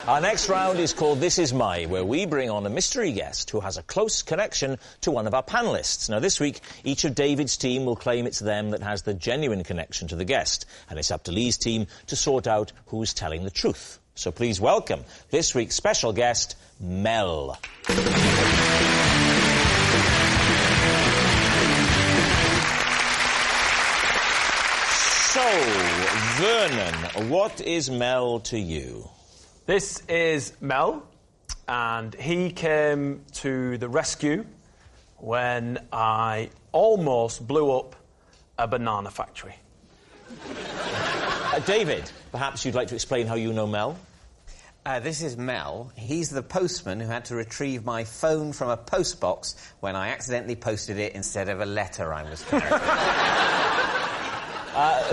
Our next round is called This Is My, where we bring on a mystery guest who has a close connection to one of our panellists. Now, this week, each of David's team will claim it's them that has the genuine connection to the guest, and it's up to Lee's team to sort out who's telling the truth. So please welcome this week's special guest, Mel. So, Vernon, what is Mel to you? This is Mel, and he came to the rescue when I almost blew up a banana factory. David, perhaps you'd like to explain how you know Mel? This is Mel. He's the postman who had to retrieve my phone from a postbox when I accidentally posted it instead of a letter I was carrying.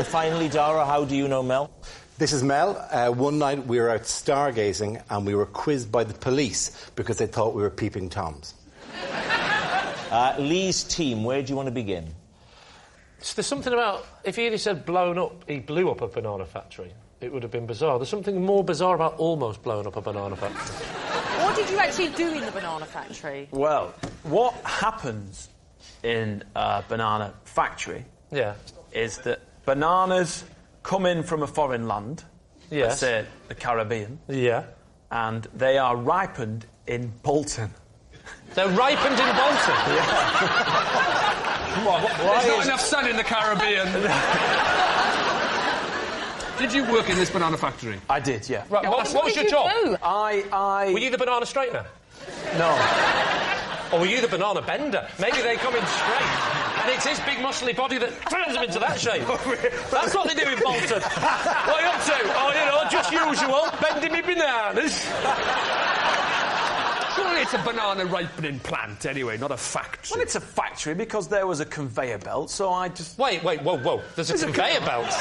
Finally, Dara, how do you know Mel? This is Mel. One night we were out stargazing and we were quizzed by the police because they thought we were peeping Toms. Lee's team, where do you want to begin? There's something about, if he had said blown up, he blew up a banana factory, it would have been bizarre. There's something more bizarre about almost blowing up a banana factory. What did you actually do in the banana factory? Well, what happens in a banana factory is that bananas come in from a foreign land, let's say the Caribbean, and they are ripened in Bolton. They're ripened in Bolton? There's not enough sun in the Caribbean. Did you work in this banana factory? I did, yeah. Right, what was your job? Do? Were you the banana straightener? No. Or were you the banana bender? Maybe they come in straight. And it's his big muscly body that turns them into that shape. That's what they do in Bolton. What are you up to? Oh, you know, just usual, bending me bananas. Surely it's a banana ripening plant, anyway, not a factory. Well, it's a factory because there was a conveyor belt, so I just... Wait, whoa. There's a conveyor belt?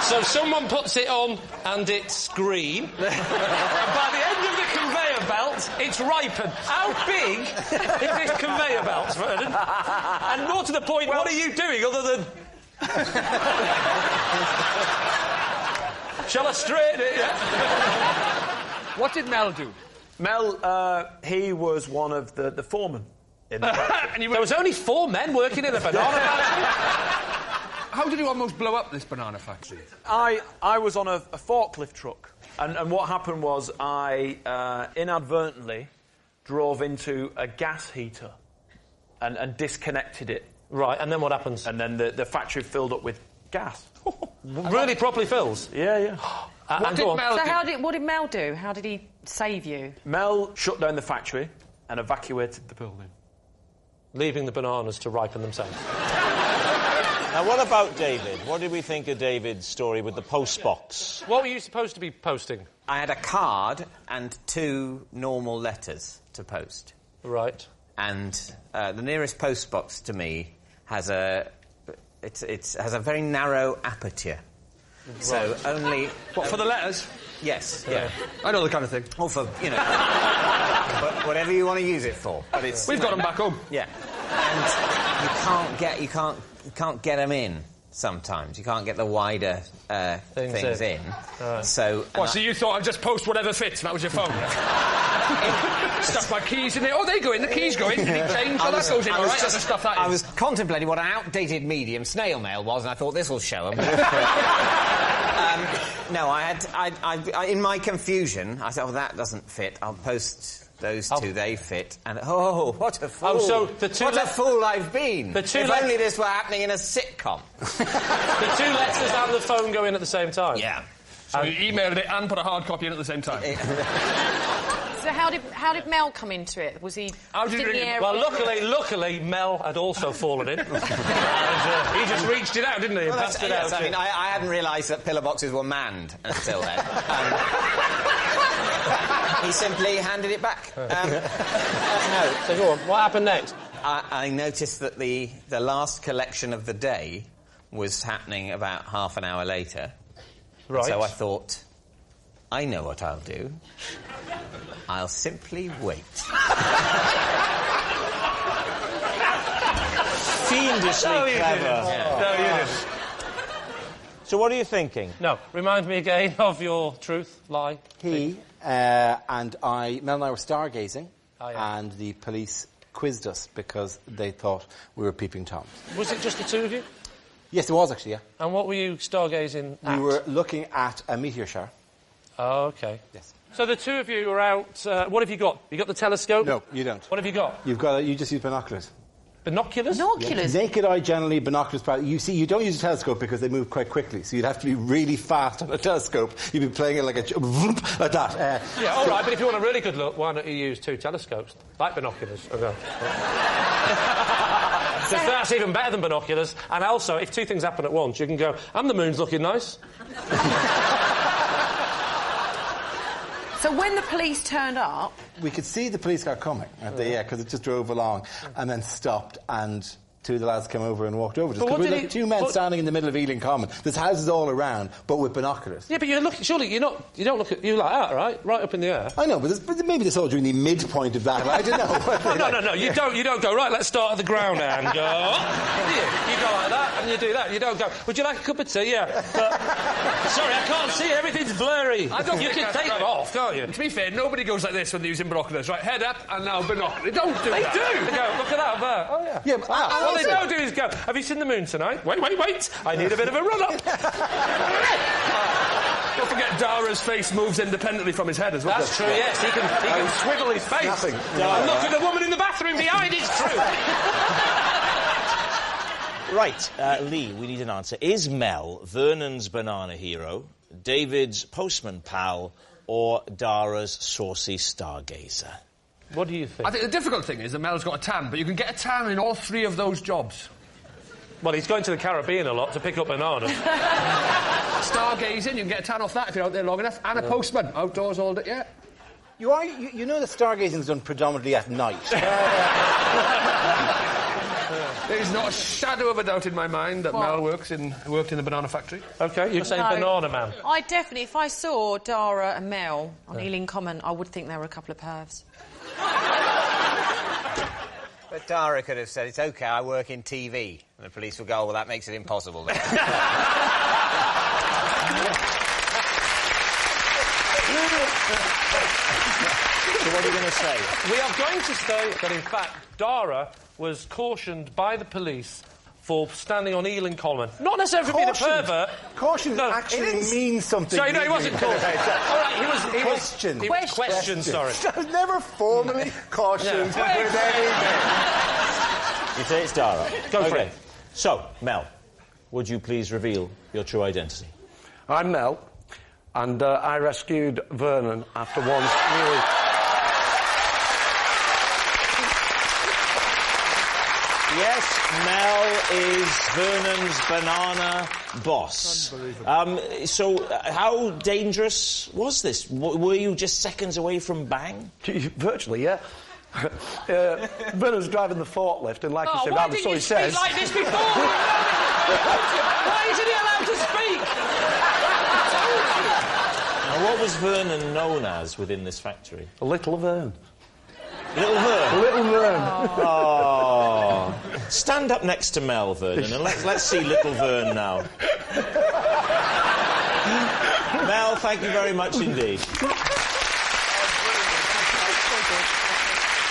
So someone puts it on and it's green. And by the end of the conveyor belt, it's ripened. How big is this conveyor belt, Vernon? And more to the point, what are you doing other than... Shall I straighten it? Yeah? What did Mel do? Mel, he was one of the foremen in the factory. There was only 4 men working in a banana factory? How did you almost blow up this banana factory? I was on a forklift truck, and what happened was I inadvertently drove into a gas heater and disconnected it. Right, and then what happens? And then the factory filled up with gas. Really properly fills? Yeah. What did Mel do? What did Mel do? How did he save you? Mel shut down the factory and evacuated the building. Leaving the bananas to ripen themselves. Now, what about David? What did we think of David's story with the post box? What were you supposed to be posting? I had a card and 2 normal letters to post. Right. And the nearest post box to me has a very narrow aperture. Right. So only... What, for the letters? Yes, yeah. I know the kind of thing. Or for, you know, whatever you want to use it for. But it's... We've got them back home. Yeah. And you can't get them in sometimes. You can't get the wider things in. So you thought I'd just post whatever fits, and that was your phone? Stuff my keys in there. Oh, they go in, the keys go in. Did it change? So that goes in, all right? That's the stuff that is. I was contemplating what an outdated medium snail mail was, and I thought this will show them. No, I in my confusion, I thought, that doesn't fit. I'll post those 2, they fit. And, what a fool. Oh, so the 2... What a fool I've been. If only this were happening in a sitcom. The 2 letters and the phone go in at the same time? Yeah. So you emailed it and put a hard copy in at the same time? So how did Mel come into it? Was he... Well, luckily, Mel had also fallen in. And, he just reached it out, didn't he? And passed it out. I mean, I hadn't realised that pillar boxes were manned until then. He simply handed it back. No. So go on, what happened next? I noticed that the last collection of the day was happening about half an hour later. Right. So I thought, I know what I'll do. I'll simply wait. Fiendishly clever. No, you didn't. So what are you thinking? No, remind me again of your truth, lie. Mel and I were stargazing, and the police quizzed us because they thought we were peeping Toms. Was it just the two of you? Yes, it was actually, yeah. And what were you stargazing at? We were looking at a meteor shower. Oh, OK. Yes. So the two of you were out... what have you got? You got the telescope? No, you don't. What have you got? You just use binoculars. Binoculars? Binoculars? Yeah. Naked eye, generally, binoculars... You see, you don't use a telescope because they move quite quickly, so you'd have to be really fast on a telescope. You'd be playing it like like that. Yeah, all right, but if you want a really good look, why don't you use two telescopes? Like binoculars. Okay. So that's even better than binoculars. And also, if two things happen at once, you can go, and the moon's looking nice. So when the police turned up... We could see the police car coming, because it just drove along and then stopped, and two of the lads came over and walked over to us. Because we looked two men standing in the middle of Ealing Common. There's houses all around, but with binoculars. Yeah, but surely you don't look at you like that, right? Right up in the air. I know, but maybe they saw during the midpoint of that. I don't know. No. You don't go, right, let's start at the ground and go... You go like that and you do that. You don't go, would you like a cup of tea? Yeah. But, sorry, I can't see. Everything's blurry. You can take them off, can't you? To be fair, nobody goes like this when they're using binoculars. Right, head up and now binoculars. They don't do that. They do. They go, look at that there. Oh, yeah. Yeah, but what they don't do is go, have you seen the moon tonight? Wait. I need a bit of a run-up. Don't forget Dara's face moves independently from his head as well. That's true, yes. He can swivel his face. And look at the woman in the bathroom behind, it's true. Right, Lee, we need an answer. Is Mel Vernon's banana hero, David's postman pal, or Dara's saucy stargazer? What do you think? I think the difficult thing is that Mel's got a tan, but you can get a tan in all three of those jobs. Well, he's going to the Caribbean a lot to pick up bananas. Stargazing, you can get a tan off that if you're out there long enough. And a postman, outdoors all day, yeah. You know that stargazing's done predominantly at night. There's not a shadow of a doubt in my mind that Mel worked in the banana factory. OK, you're saying banana man. I definitely, if I saw Dara and Mel on Ealing Common, I would think they were a couple of pervs. But Dara could have said, it's OK, I work in TV. And the police would go, well, that makes it impossible then. So what are you going to say? We are going to say that, in fact, Dara was cautioned by the police for standing on Ealing Common. Not necessarily for being a pervert. Caution actually means something. Sorry, no, he wasn't cautioned. All right, he was questioned, sorry. I was never formally cautioned with anything. You say it's Dara. Go for it. So, Mel, would you please reveal your true identity? I'm Mel, and I rescued Vernon after once nearly... Yes, Mel is Vernon's banana boss. So, how dangerous was this? Were you just seconds away from bang? Virtually, yeah. Vernon's driving the forklift, and like you said, rather so he says... Why didn't you speak like this before? Why isn't he allowed to speak? Now, what was Vernon known as within this factory? Little Vern. Little Vern? Little Vern. Oh. Stand up next to Mel, Vernon, and let's see Little Vern now. Mel, thank you very much indeed.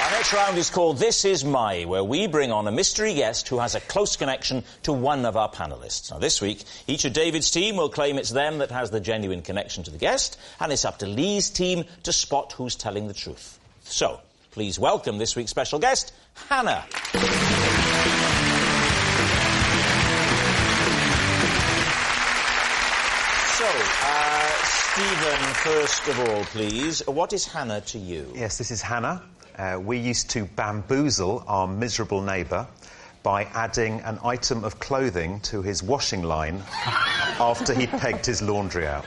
Our next round is called This Is My, where we bring on a mystery guest who has a close connection to one of our panellists. Now, this week, each of David's team will claim it's them that has the genuine connection to the guest, and it's up to Lee's team to spot who's telling the truth. So, please welcome this week's special guest, Hannah. So, Stephen, first of all, please, what is Hannah to you? Yes, this is Hannah. We used to bamboozle our miserable neighbour by adding an item of clothing to his washing line after he'd pegged his laundry out.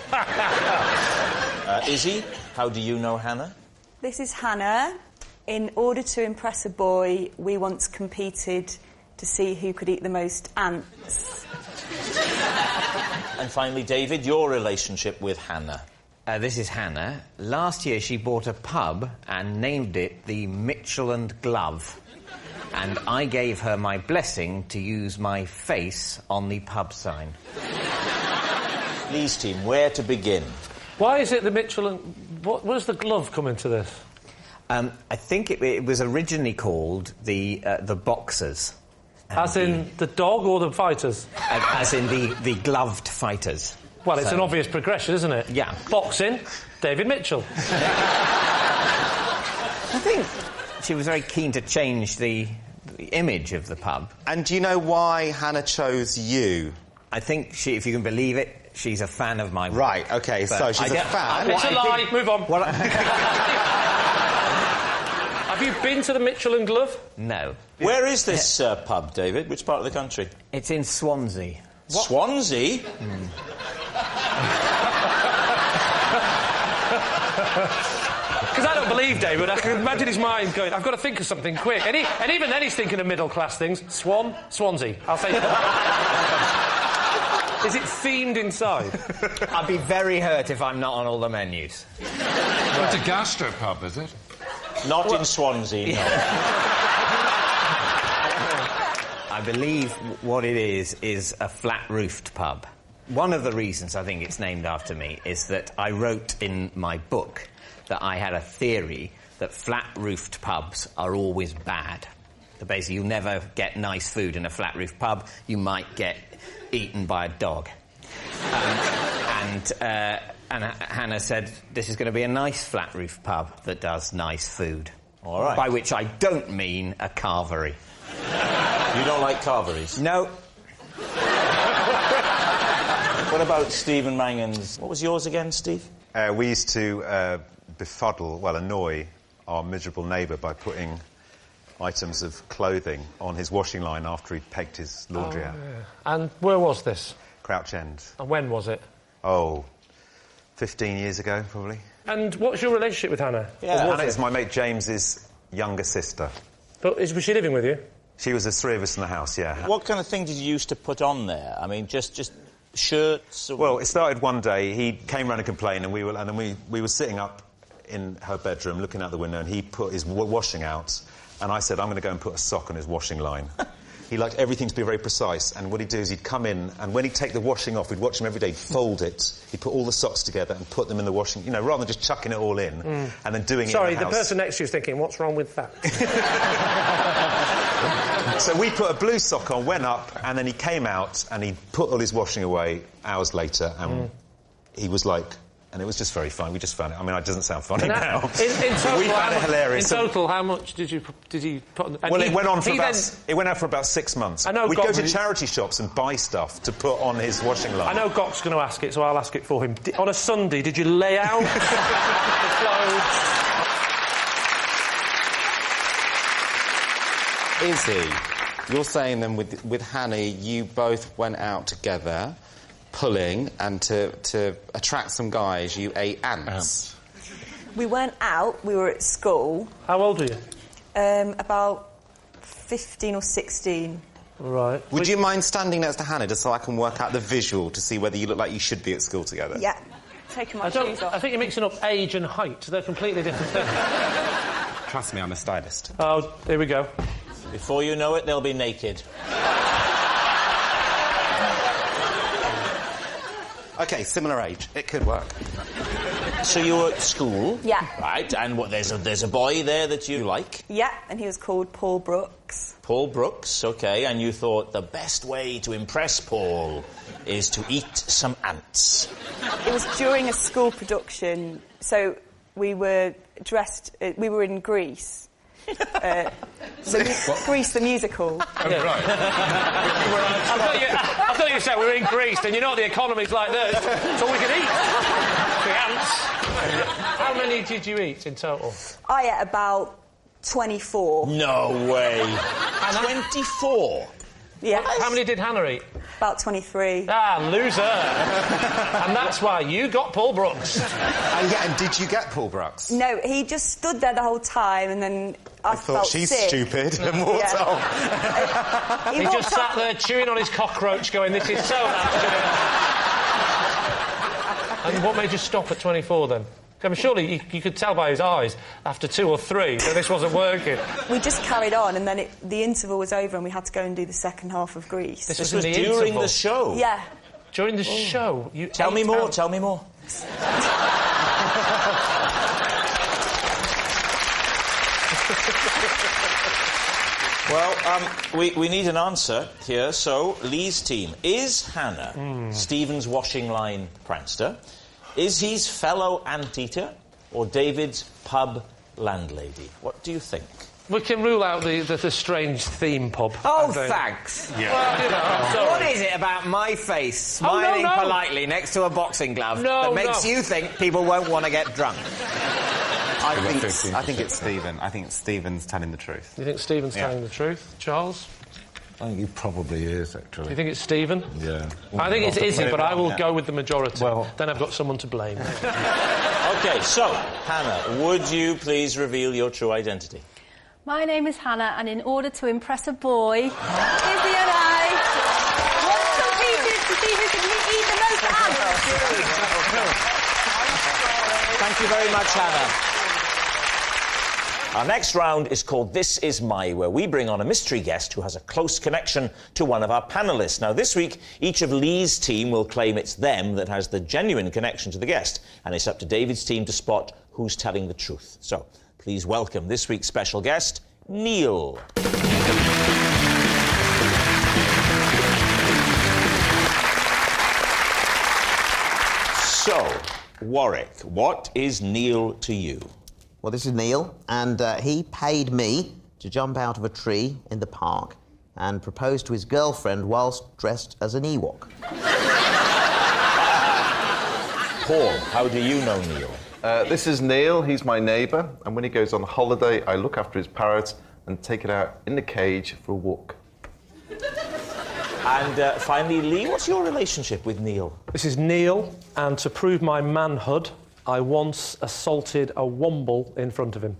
Izzy, how do you know Hannah? This is Hannah. In order to impress a boy, we once competed to see who could eat the most ants. And finally, David, your relationship with Hannah. This is Hannah. Last year she bought a pub and named it the Mitchell and Glove. And I gave her my blessing to use my face on the pub sign. Lee's team, where to begin? Why is it the Mitchell and... What does the glove come into this? I think it was originally called the Boxers. As in the dog or the fighters? As in the gloved fighters. Well, it's an obvious progression, isn't it? Yeah. Boxing, David Mitchell. I think she was very keen to change the image of the pub. And do you know why Hannah chose you? I think she, if you can believe it, she's a fan of mine. Right, OK, so she's a fan. It's a lie, move on. Have you been to the Mitchell and Glove? No. Where is this pub, David? Which part of the country? It's in Swansea. What? Swansea? Because I don't believe David. I can imagine his mind going, I've got to think of something quick. And even then he's thinking of middle-class things. Swansea. I'll say... Is it themed inside? I'd be very hurt if I'm not on all the menus. Well, it's a gastropub, is it? Not in Swansea, no. I believe what it is a flat-roofed pub. One of the reasons I think it's named after me is that I wrote in my book that I had a theory that flat-roofed pubs are always bad. So basically, you'll never get nice food in a flat-roofed pub. You might get eaten by a dog. And Hannah said, this is going to be a nice flat-roofed pub that does nice food. All right. By which I don't mean a carvery. You don't like carveries? No. What about Stephen Mangan's... What was yours again, Steve? We used to annoy our miserable neighbour by putting items of clothing on his washing line after he'd pegged his laundry out. Yeah. And where was this? Crouch End. And when was it? 15 years ago, probably. And what's your relationship with Hannah? Yeah, Hannah is my mate James's younger sister. But was she living with you? She was, there's three of us in the house, yeah. What kind of thing did you used to put on there? I mean, just shirts? Or... Well, it started one day. He came round and complained, and we were sitting up in her bedroom looking out the window, and he put his washing out, and I said, I'm going to go and put a sock on his washing line. He liked everything to be very precise, and what he'd do is he'd come in, and when he'd take the washing off, we'd watch him every day, he'd fold it, he'd put all the socks together and put them in the washing, you know, rather than just chucking it all in and then doing it in the house. Sorry, the person next to you is thinking, what's wrong with that? So we put a blue sock on, went up, and then he came out, and he put all his washing away hours later, and he was like... And it was just very fun. We just found it. I mean, it doesn't sound funny now. In total, we found it hilarious. In total, how much did he put on... Well, it went on for it went out for about 6 months. I know we'd go to charity shops and buy stuff to put on his washing line. I know Gok's going to ask it, so I'll ask it for him. On a Sunday, did you lay out the clothes? Izzy, you're saying then with Hannah, you both went out together... pulling, and to attract some guys, you ate ants. We weren't out, we were at school. How old were you? About 15 or 16. Right. Would you mind standing next to Hannah just so I can work out the visual to see whether you look like you should be at school together? Yeah. Taking my shoes off. I think you're mixing up age and height. They're completely different things. Trust me, I'm a stylist. Oh, here we go. Before you know it, they'll be naked. OK, similar age. It could work. So you were at school? Yeah. Right, and what, there's a boy there that you like? Yeah, and he was called Paul Brooks. Paul Brooks, OK, and you thought the best way to impress Paul is to eat some ants. It was during a school production, so we were dressed... we were in Greece. Grease the musical. Oh, right. I thought you said we were in Greece, and you know the economy's like this, so we can eat. The ants. How many did you eat in total? I ate about 24. No way. 24? Yeah. How many did Hannah eat? About 23. Ah, loser. And that's why you got Paul Brooks. And did you get Paul Brooks? No, he just stood there the whole time, and then I thought she's sick. stupid and walked off. He just sat there chewing on his cockroach going, this is so afternoon. And what made you stop at 24 then? I mean, surely you could tell by his eyes after 2 or 3 that this wasn't working. We just carried on, and then the interval was over, and we had to go and do the second half of Greece. This was during the show? Yeah. During the show, you Tell me more, tell me more. Well, we need an answer here, so Lee's team. Is Hannah Stephen's washing line prankster? Is his fellow anteater? Or David's pub landlady? What do you think? We can rule out the strange theme pub. Oh, thanks. Yeah. Well, you know, I'm sorry. What is it about my face smiling politely next to a boxing glove that makes you think people won't want to get drunk? I think it's Stephen. I think Stephen's telling the truth. You think Stephen's telling the truth? Charles? I think he probably is, actually. Do you think it's Stephen? Yeah. I think it's Izzy, but I will go with the majority. Well, then I've got someone to blame. OK, so, Hannah, would you please reveal your true identity? My name is Hannah, and in order to impress a boy, Izzy and I once competed to see who can eat the most ants. Thank you very much, Hannah. Our next round is called This Is My, where we bring on a mystery guest who has a close connection to one of our panellists. Now, this week, each of Lee's team will claim it's them that has the genuine connection to the guest, and it's up to David's team to spot who's telling the truth. So, please welcome this week's special guest, Neil. So, Warwick, what is Neil to you? Well, this is Neil, and he paid me to jump out of a tree in the park and propose to his girlfriend whilst dressed as an Ewok. Paul, how do you know Neil? This is Neil, he's my neighbour, and when he goes on holiday, I look after his parrot and take it out in the cage for a walk. And finally, Lee, what's your relationship with Neil? This is Neil, and to prove my manhood, I once assaulted a womble in front of him.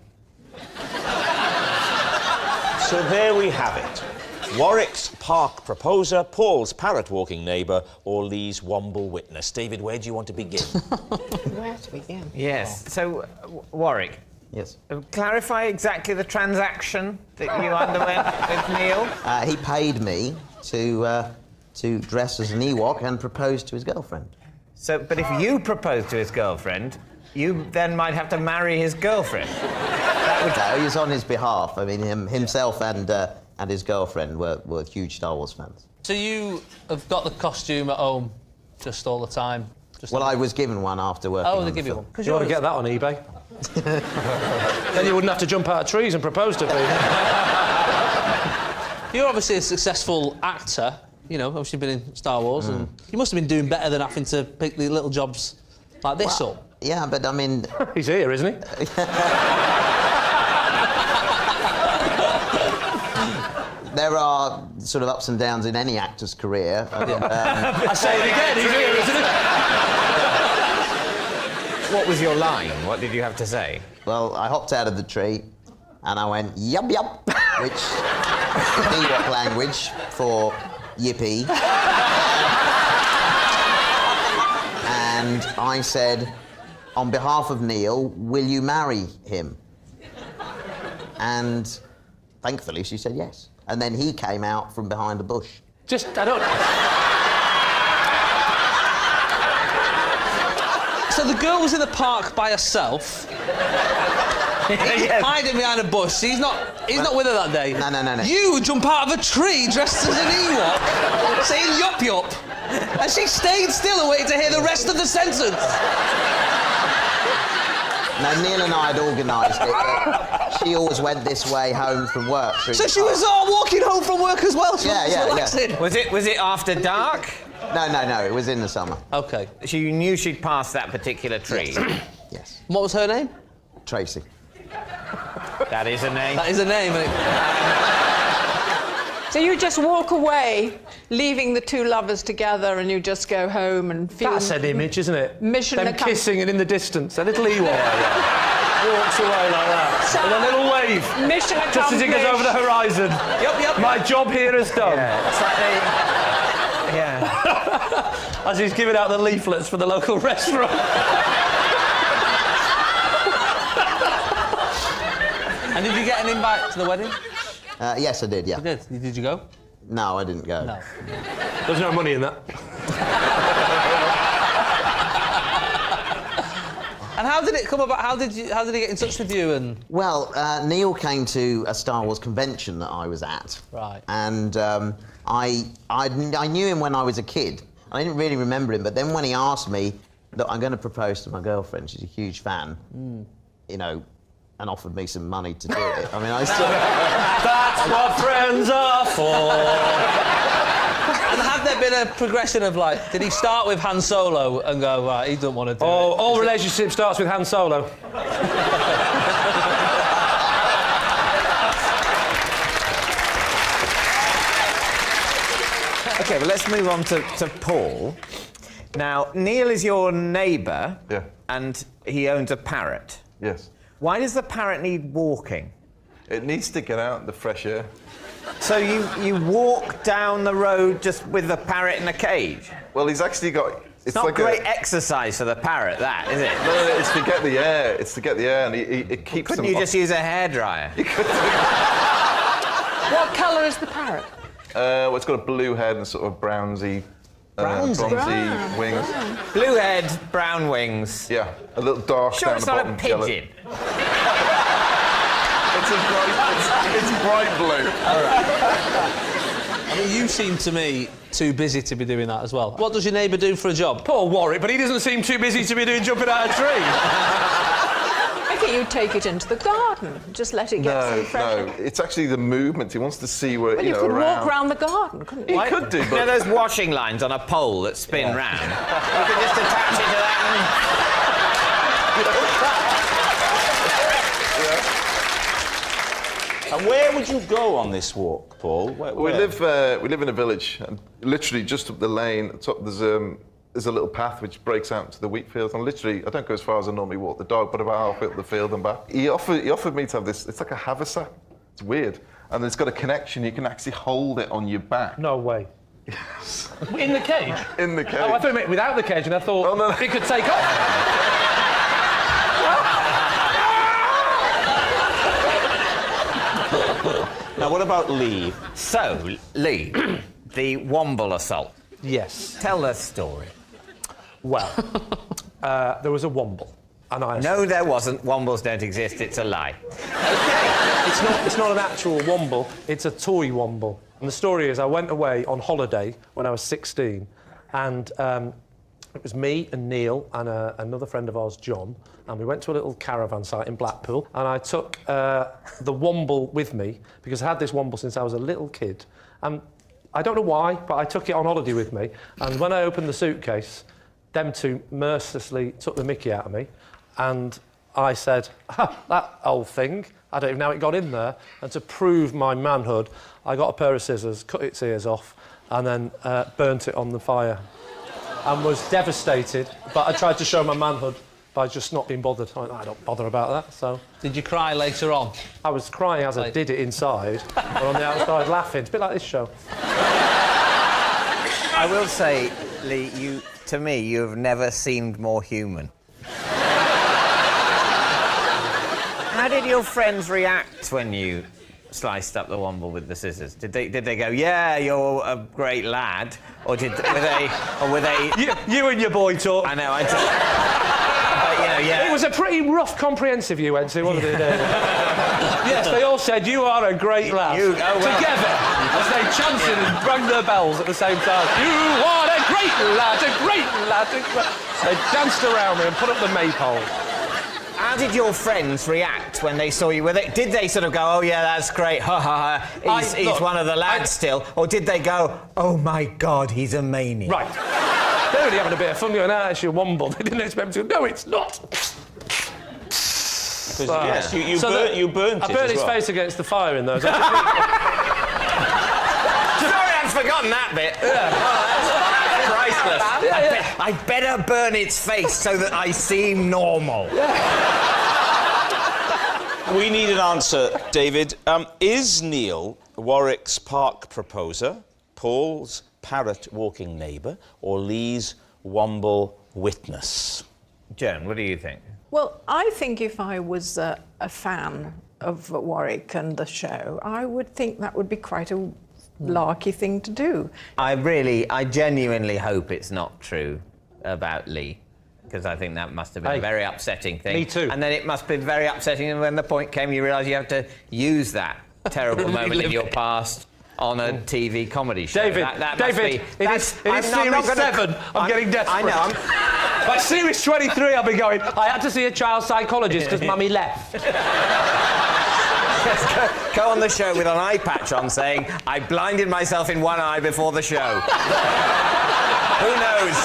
So there we have it. Warwick's park proposer, Paul's parrot-walking neighbour, or Lee's womble witness. David, where do you want to begin? Where to begin? Yes. So, Warwick. Yes. Clarify exactly the transaction that you underwent with Neil. He paid me to dress as an Ewok and propose to his girlfriend. So, but if you proposed to his girlfriend, you then might have to marry his girlfriend. No, he was on his behalf. I mean, himself and his girlfriend were huge Star Wars fans. So you have got the costume at home just all the time? Well, I was given one after working on they give you film. one? You ought to get that on eBay. Then you wouldn't have to jump out of trees and propose to people. You're obviously a successful actor. You know, obviously been in Star Wars, and you must have been doing better than having to pick the little jobs like this up. Yeah, but I mean... He's here, isn't he? There are sort of ups and downs in any actor's career. I say it again, he's here, isn't he? What was your line? What did you have to say? Well, I hopped out of the tree and I went, yup, yup, which is Ewok language for yippee. And I said, on behalf of Neil, will you marry him? And thankfully she said yes. And then he came out from behind a bush. I don't... So the girl was in the park by herself. He's hiding behind a bush. He's not with her that day. No. You jump out of a tree dressed as an Ewok, saying yup yup, and she stayed still and waited to hear the rest of the sentence. No, Neil and I had organised it. She always went this way home from work. So she was walking home from work as well? Yeah. Was it after dark? No, it was in the summer. OK. So you knew she'd passed that particular tree? Yes. What was her name? Tracy. That is a name. That is a name. So you just walk away, leaving the two lovers together, and you just go home and feel... That's an image, isn't it? Mission Them kissing and in the distance, a little Ewok walks away like that, with a little wave. Mission accomplished. Just as he goes over the horizon. Yep. My job here is done. Yeah, it's like As he's giving out the leaflets for the local restaurant. And did you get an invite to the wedding? Yes, I did, yeah. You did? Did you go? No, I didn't go. No. There's no money in that. And how did it come about? How did he get in touch with you? And well, Neil came to a Star Wars convention that I was at. Right. And I knew him when I was a kid. I didn't really remember him, but then when he asked me that I'm going to propose to my girlfriend, she's a huge fan. You know, and offered me some money to do it. I mean, I still... That's what friends are for. And have there been a progression of, like, did he start with Han Solo and go, right, he doesn't want to do it? All relationship starts with Han Solo. OK, well, let's move on to Paul. Now, Neil is your neighbour. Yeah. And he owns a parrot. Yes. Why does the parrot need walking? It needs to get out in the fresh air. So you walk down the road just with the parrot in a cage? Well, he's actually got... It's not like great exercise for the parrot, that, is it? No, it's to get the air. It's to get the air, and it keeps Couldn't you just use a hairdryer? What colour is the parrot? Well, it's got a blue head and sort of bronzy wings. Blue head, brown wings. Yeah, a little dark sure down it's the not bottom. a pigeon? It's bright blue. All right. I mean, you seem to me too busy to be doing that as well. What does your neighbour do for a job? Poor Warwick, but he doesn't seem too busy to be doing jumping out of trees. I think you'd take it into the garden, just let it get some fresh air. No, it's actually the movement. He wants to see where, Well, you could walk round the garden, couldn't you? He could do, but... You know those washing lines on a pole that spin round? You could just attach it to that And where would you go on this walk, Paul? Where? We live in a village, and literally just up the lane, there's a little path which breaks out to the wheat fields, and literally, I don't go as far as I normally walk the dog, but about halfway up the field and back. He offered me to have this, it's like a haversack. It's weird. And it's got a connection, you can actually hold it on your back. No way. Yes. In the cage? In the cage. Oh, I thought you meant without the cage, and I thought it could take off. Now, what about Lee? So, Lee, the womble assault. Yes. Tell the story. Well, there was a womble. And No, there wasn't. Wombles don't exist. It's a lie. It's not an actual womble. It's a toy womble. And the story is I went away on holiday when I was 16, and it was me and Neil and another friend of ours, John, and we went to a little caravan site in Blackpool, and I took the womble with me because I had this womble since I was a little kid. And I don't know why, but I took it on holiday with me, and when I opened the suitcase, them two mercilessly took the mickey out of me, and I said, that old thing, I don't even know how it got in there, and to prove my manhood, I got a pair of scissors, cut its ears off, and then burnt it on the fire, and was devastated, but I tried to show my manhood by just not being bothered. I don't bother about that, so... Did you cry later on? I was crying as I did it inside, but on the outside laughing. It's a bit like this show. I will say, Lee, to me, you have never seemed more human. How did your friends react when you sliced up the womble with the scissors? Did they go, yeah, you're a great lad, or were they? You and your boy talk. I know. Yeah. It was a pretty rough, comprehensive you went to, wasn't it? Yes, they all said you are a great lad. Together, as they chanted and rang their bells at the same time. You are a great lad, a great lad. They danced around me and put up the maypole. How did your friends react when they saw you? Did they sort of go, oh, yeah, that's great, ha, ha, ha, he's one of the lads still? Or did they go, oh, my God, he's a maniac? Right. They're really having a bit of fun going, it's your womble. They didn't expect me to go, no, it's not. Yes, you burnt it I burnt his as well. face against the fire in those. Sorry, I'd forgotten that bit. Yeah. Priceless. Yeah. I better burn its face so that I seem normal. We need an answer, David. Is Neil Warwick's park proposer, Paul's parrot walking neighbour, or Lee's womble witness? Joan, what do you think? Well, I think if I was a fan of Warwick and the show, I would think that would be quite a larky thing to do. I genuinely hope it's not true about Lee. because I think that must have been a very upsetting thing. Me too. And then it must have been very upsetting when the point came you realise you have to use that terrible moment in your past on a TV comedy show. David, it is Series 7. I'm getting desperate. I know. By Series 23, I'll be going, I had to see a child psychologist because Mummy left. Just go on the show with an eye patch on saying, I blinded myself in one eye before the show. Who knows?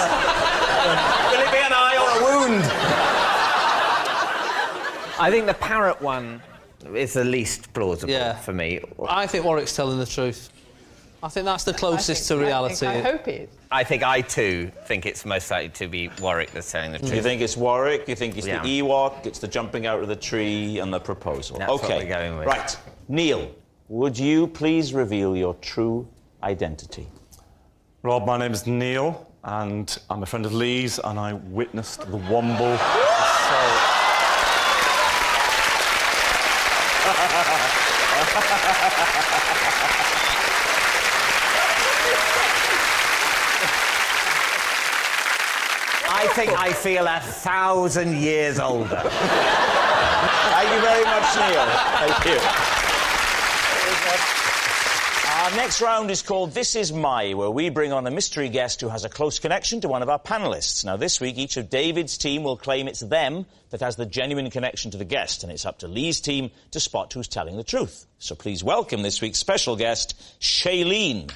Will it be an eye or a wound? I think the parrot one is the least plausible for me. I think Warwick's telling the truth. I think that's the closest to reality. I hope it is. I think I, too, think it's most likely to be Warwick that's telling the truth. You think it's Warwick? You think it's the Ewok? It's the jumping out of the tree and the proposal? That's what we're going with. Right. Neil, would you please reveal your true identity? Rob, my name is Neil, and I'm a friend of Lee's, and I witnessed the womble. I think I feel 1,000 years older. Thank you very much, Neil. Thank you. Our next round is called This Is My, where we bring on a mystery guest who has a close connection to one of our panellists. Now, this week, each of David's team will claim it's them that has the genuine connection to the guest, and it's up to Lee's team to spot who's telling the truth. So please welcome this week's special guest, Shailene.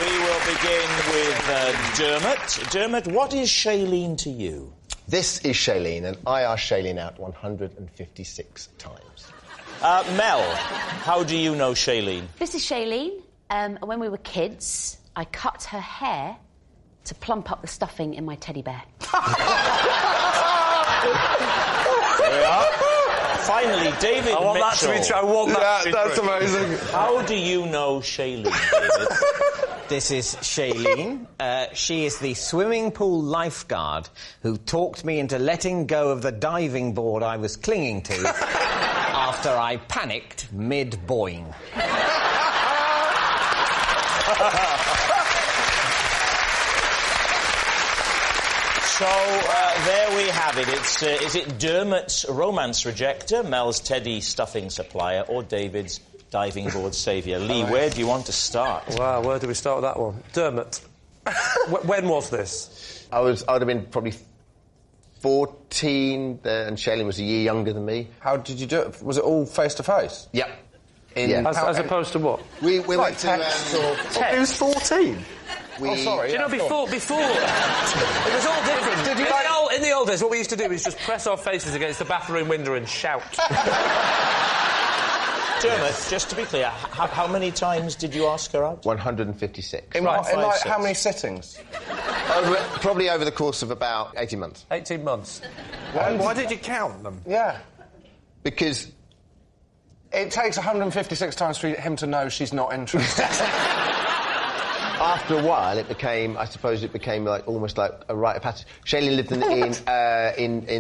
We will begin with Dermot. Dermot, what is Shailene to you? This is Shailene, and I asked Shailene out 156 times. Mel, how do you know Shailene? This is Shailene. When we were kids, I cut her hair to plump up the stuffing in my teddy bear. There we are. Finally, David I want Mitchell. that to be true. I want that to be that's true. amazing. How do you know Shailene, David? This is Shailene. She is the swimming pool lifeguard who talked me into letting go of the diving board I was clinging to after I panicked mid-boing. So, there we have it. Is it Dermot's romance rejector, Mel's teddy stuffing supplier, or David's diving board saviour? Lee, where do you want to start? Wow, where do we start with that one? Dermot, when was this? I'd have been probably 14, and Shailene was a year younger than me. How did you do it? Was it all face-to-face? Yep. As opposed to what? We went to... He was 14? Sorry. Do you know, before... it was all different. In the old days, what we used to do is just press our faces against the bathroom window and shout. Dermot, just to be clear, how many times did you ask her out? 156. In how many sittings? Probably over the course of about 18 months. 18 months. Why did you count them? Yeah. Because... It takes 156 times for him to know she's not interested. After a while, it became like almost like a rite of passage. Shailene lived in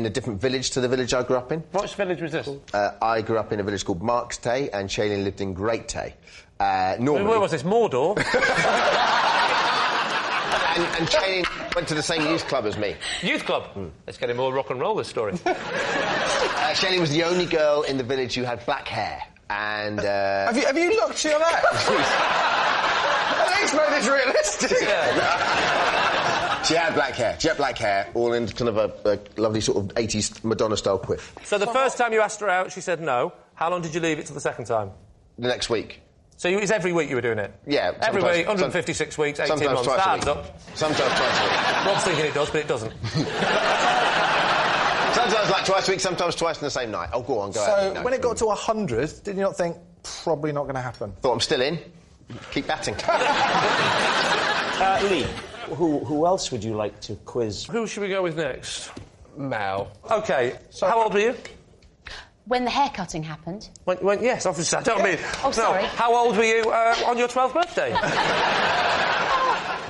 a different village to the village I grew up in. Which village was this? I grew up in a village called Marks Tay, and Shailene lived in Great Tay. Normally... Where was this? Mordor? and Shailene went to the same youth club as me. Youth club? Let's get him more rock and roll, this story. Shailene was the only girl in the village who had black hair, and... Have you looked to your left? At least made it realistic. She had black hair, all in kind of a lovely sort of 80s Madonna-style quiff. So the first time you asked her out, she said no. How long did you leave it till the second time? The next week. So it's every week you were doing it? Yeah. Every week, 156 weeks, 18 months. Twice That a adds week. up. Sometimes twice a week. Rob's thinking it does, but it doesn't. Sometimes like twice a week, sometimes twice in the same night. Oh, go on, go ahead. So, when it got to 100, did you not think, probably not going to happen? Thought I'm still in. Keep batting. Lee, who else would you like to quiz? Who should we go with next? Mel. OK, so how old were you? When the haircutting happened. Yes, obviously, I don't mean... Oh, sorry. No, how old were you on your 12th birthday?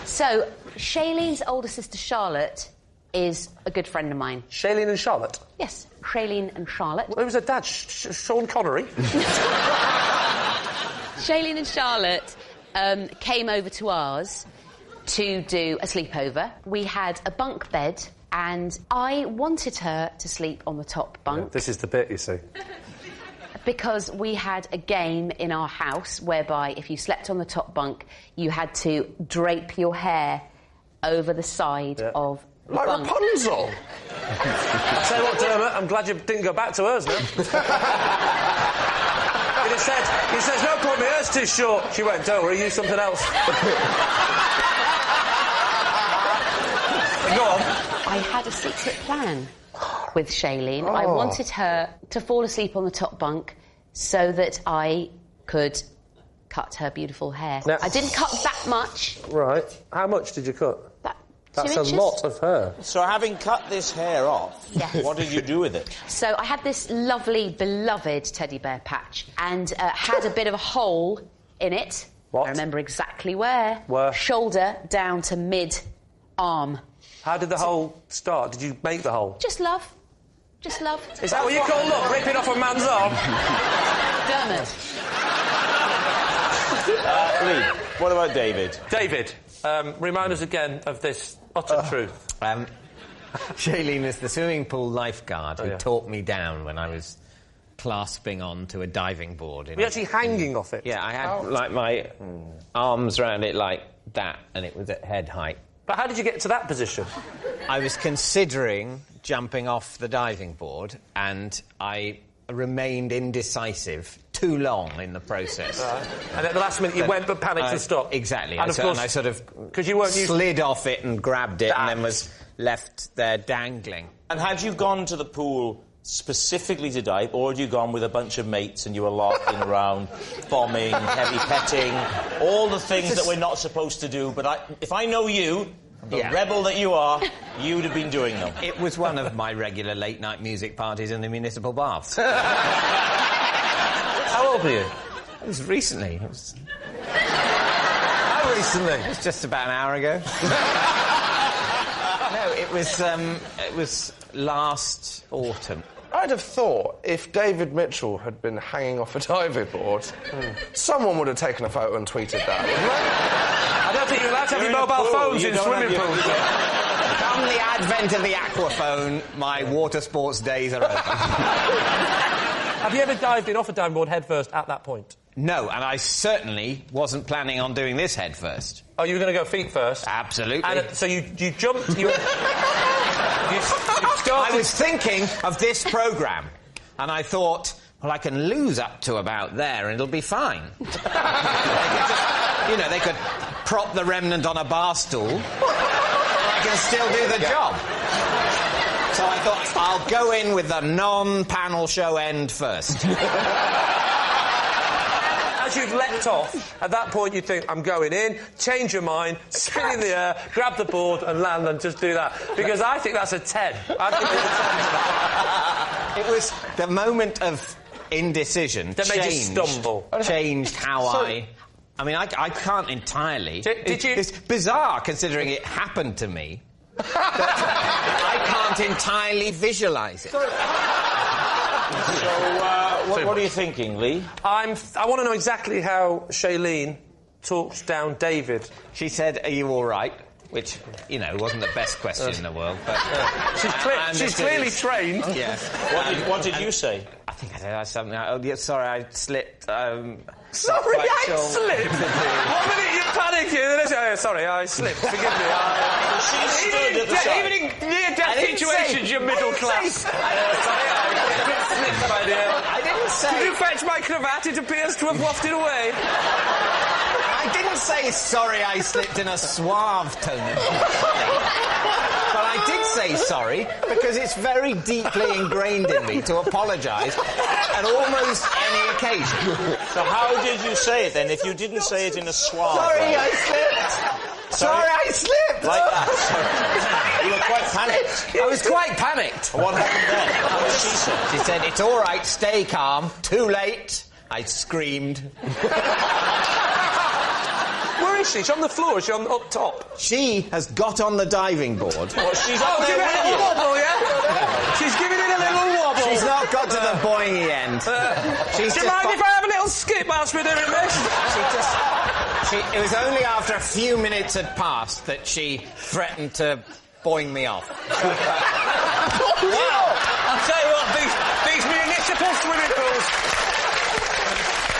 So, Shailene's older sister, Charlotte, is a good friend of mine. Shailene and Charlotte? Yes, Shailene and Charlotte. Well, who was her dad? Sean Connery? Shailene and Charlotte came over to ours to do a sleepover. We had a bunk bed, and I wanted her to sleep on the top bunk. Yeah, this is the bit, you see. Because we had a game in our house whereby if you slept on the top bunk, you had to drape your hair over the side of the like bunk. Rapunzel! I tell you what, Dermot, I'm glad you didn't go back to hers now. He says, no point, my hair's too short. She went, don't worry, use something else. Go on. I had a secret plan with Shailene. I wanted her to fall asleep on the top bunk so that I could cut her beautiful hair. Now, I didn't cut that much. Right. How much did you cut? That's 2 inches. a lot of hair. So having cut this hair off, Yes. what did you do with it? So I had this lovely, beloved teddy bear patch and had a bit of a hole in it. What? I remember exactly where. Where? Shoulder down to mid-arm. How did the hole start? Did you make the hole? Just love. Just love. Is that what you call love? Ripping off a man's arm? Dermot. Lee, what about David? David, remind us again of this utter truth. Shailene is the swimming pool lifeguard who taught me down when I was clasping onto a diving board. Were you actually hanging off it? Yeah, I had like my arms around it like that, and it was at head height. But how did you get to that position? I was considering jumping off the diving board, and I remained indecisive too long in the process. And at the last minute you went but panicked and stopped. Exactly. And, and I sort of slid off it and grabbed it and then was left there dangling. And had you gone to the pool specifically to dive, or had you gone with a bunch of mates and you were larking around, bombing, heavy petting, all the things that we're not supposed to do, but if I know you, the rebel that you are, you'd have been doing them. It was one of my regular late-night music parties in the municipal baths. How old were you? It was recently. How recently? It was just about an hour ago. No, it was last autumn. I'd have thought if David Mitchell had been hanging off a diving board, someone would have taken a photo and tweeted that, wouldn't they? I don't think you're allowed to have your mobile phones in swimming pools. Come the advent of the aquaphone, my water sports days are over. Have you ever dived in off a diving board head first at that point? No, and I certainly wasn't planning on doing this head first. Oh, you were going to go feet first? Absolutely. And so you jumped... You started... I was thinking of this programme, and I thought, well, I can lose up to about there and it'll be fine. They could prop the remnant on a bar stool, and I can still do the job. So I thought, I'll go in with the non-panel show end first. As you've leapt off, at that point you think, I'm going in, change your mind, spin in the air, grab the board and land and just do that. Because I think that's a 10. It was the moment of indecision that made you stumble. Changed how I mean, I can't entirely... Did you... It's bizarre, considering it happened to me, that I can't entirely visualise it. So, what are you thinking, Lee? I want to know exactly how Shailene talked down David. She said, are you all right? Which, wasn't the best question in the world, but... She's clearly trained. Yes. What did you say? I think I said something like, sorry, I slipped... Sorry, I slipped? 1 minute you're panicking, then sorry, I slipped, forgive me. She stood at the side. Even in near-death situations, you're middle class. Sorry, I slipped, my dear. I didn't say... Did you fetch my cravat? It appears to have wafted away. I didn't say, sorry, I slipped in a suave tone of but I did say sorry, because it's very deeply ingrained in me to apologise at almost any occasion. So how did you say it, then, if you didn't say it in a suave Sorry, way? I slipped! Sorry, I slipped! Like that? You were quite panicked. I was quite panicked. What happened then? What did she say? She said, it's all right, stay calm. Too late. I screamed. Where is she? She's on the floor, is she up top? She has got on the diving board. What, she's up give there it a with you? wobble, yeah? She's giving it a little wobble. She's not got to the boingy end. Do you mind if I have a little skip whilst we're doing this? It was only after a few minutes had passed that she threatened to boing me off. Wow! I'll tell you what, these municipal swimming pools...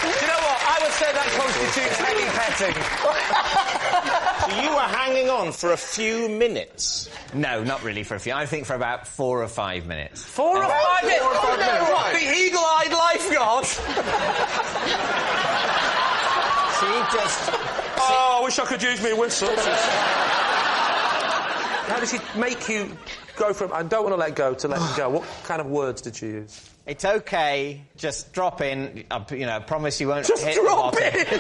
Do you know what? I would say that constitutes heavy petting. So you were hanging on for a few minutes? No, not really for a few. I think for about 4 or 5 minutes. 4 or 5 minutes? Oh, no, what, the eagle-eyed lifeguard? She just... Oh, I wish I could use me whistle. How did she make you go from I don't want to let go to let go? What kind of words did she use? It's okay, just drop in. I promise you won't just hit drop the bottom. in!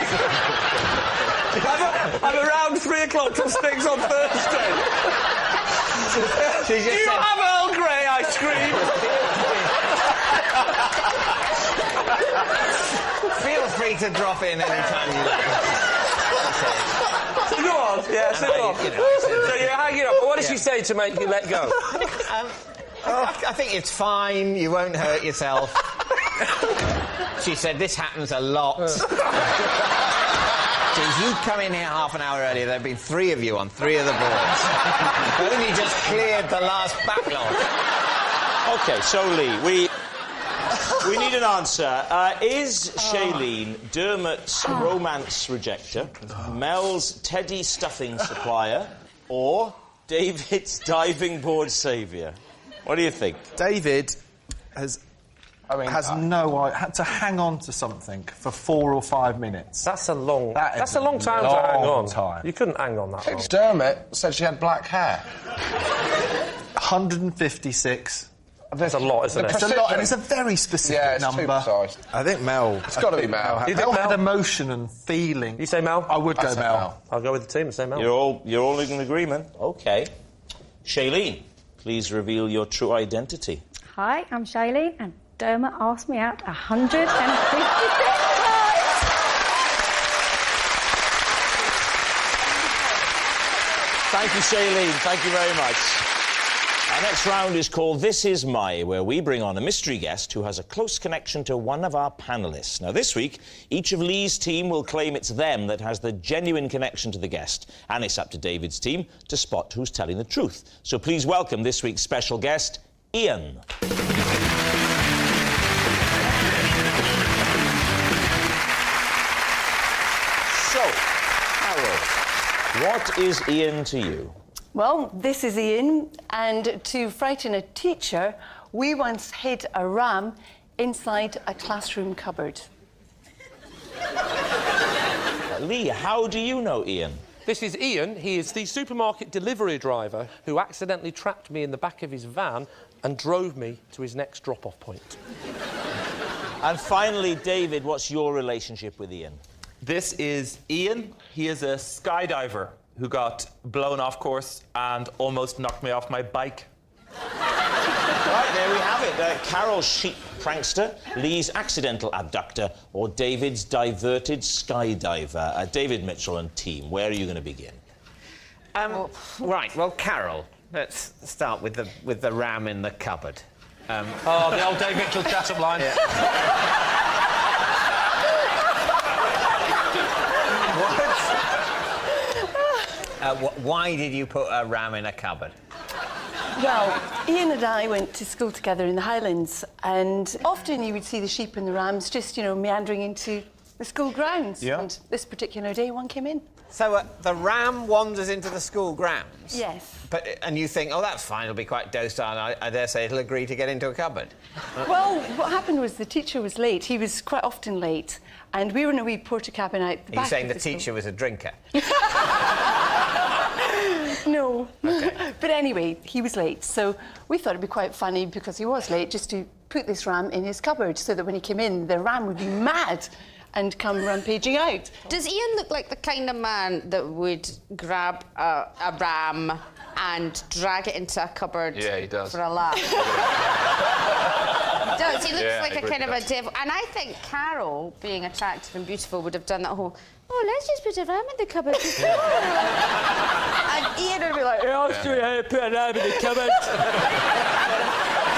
I'm around 3 o'clock till 6 on Thursday. She just Do you said, have Earl Grey ice cream? Feel free to drop in anytime you like. So go on, yeah, so go on. So you're hanging up. What did she say to make you let go? I think it's fine, you won't hurt yourself. She said, this happens a lot. If you'd come in here half an hour earlier, there'd been 3 of you on 3 of the boards. Only just cleared the last backlog. OK, so, Lee, we need an answer. Is Shailene Dermot's romance rejecter, Mel's teddy stuffing supplier, or David's diving board saviour? What do you think? David had to hang on to something for 4 or 5 minutes. That's a long time to hang on. You couldn't hang on that long. Dermot said she had black hair. 156. There's a lot, isn't it? It's a lot, and it's a very specific number. Too precise. I think Mel... It's got to be Mel. Mel had emotion and feeling. You say Mel? I would go Mel. I'll go with the team and say Mel. You're all in agreement. OK. Shailene, please reveal your true identity. Hi, I'm Shailene, and Dermot asked me out 156 Thank you, Shailene. Thank you very much. Our next round is called This Is My, where we bring on a mystery guest who has a close connection to one of our panellists. Now, this week, each of Lee's team will claim it's them that has the genuine connection to the guest, and it's up to David's team to spot who's telling the truth. So please welcome this week's special guest, Ian. So, Carol, what is Ian to you? Well, this is Ian, and to frighten a teacher, we once hid a ram inside a classroom cupboard. Lee, how do you know Ian? This is Ian. He is the supermarket delivery driver who accidentally trapped me in the back of his van and drove me to his next drop-off point. And finally, David, what's your relationship with Ian? This is Ian. He is a skydiver who got blown off course and almost knocked me off my bike. Right, there we have it. Carol's sheep prankster, Lee's accidental abductor, or David's diverted skydiver. David Mitchell and team, where are you going to begin? Right, well, Carol, let's start with the ram in the cupboard. Oh, the old Dave Mitchell chat-up line. Yeah. Why did you put a ram in a cupboard? Well, Ian and I went to school together in the Highlands, and often you would see the sheep and the rams just, meandering into the school grounds. Yeah. And this particular day, one came in. So the ram wanders into the school grounds? Yes. And you think, oh, that's fine, it'll be quite docile, I dare say it'll agree to get into a cupboard. Well, what happened was the teacher was late. He was quite often late, and we were in a wee porta cabin out the back. Are you saying of the teacher was a drinker? No. Okay. But anyway, he was late, so we thought it'd be quite funny, because he was late, just to put this ram in his cupboard so that when he came in, the ram would be mad and come rampaging out. Does Ian look like the kind of man that would grab a ram and drag it into a cupboard? Yeah, he does. For a laugh. He does. He looks like a kind of a devil. And I think Carol, being attractive and beautiful, would have done that whole, oh, let's just put a ram in the cupboard. And Ian would be like, yeah, I'll show you how to put a ram in the cupboard.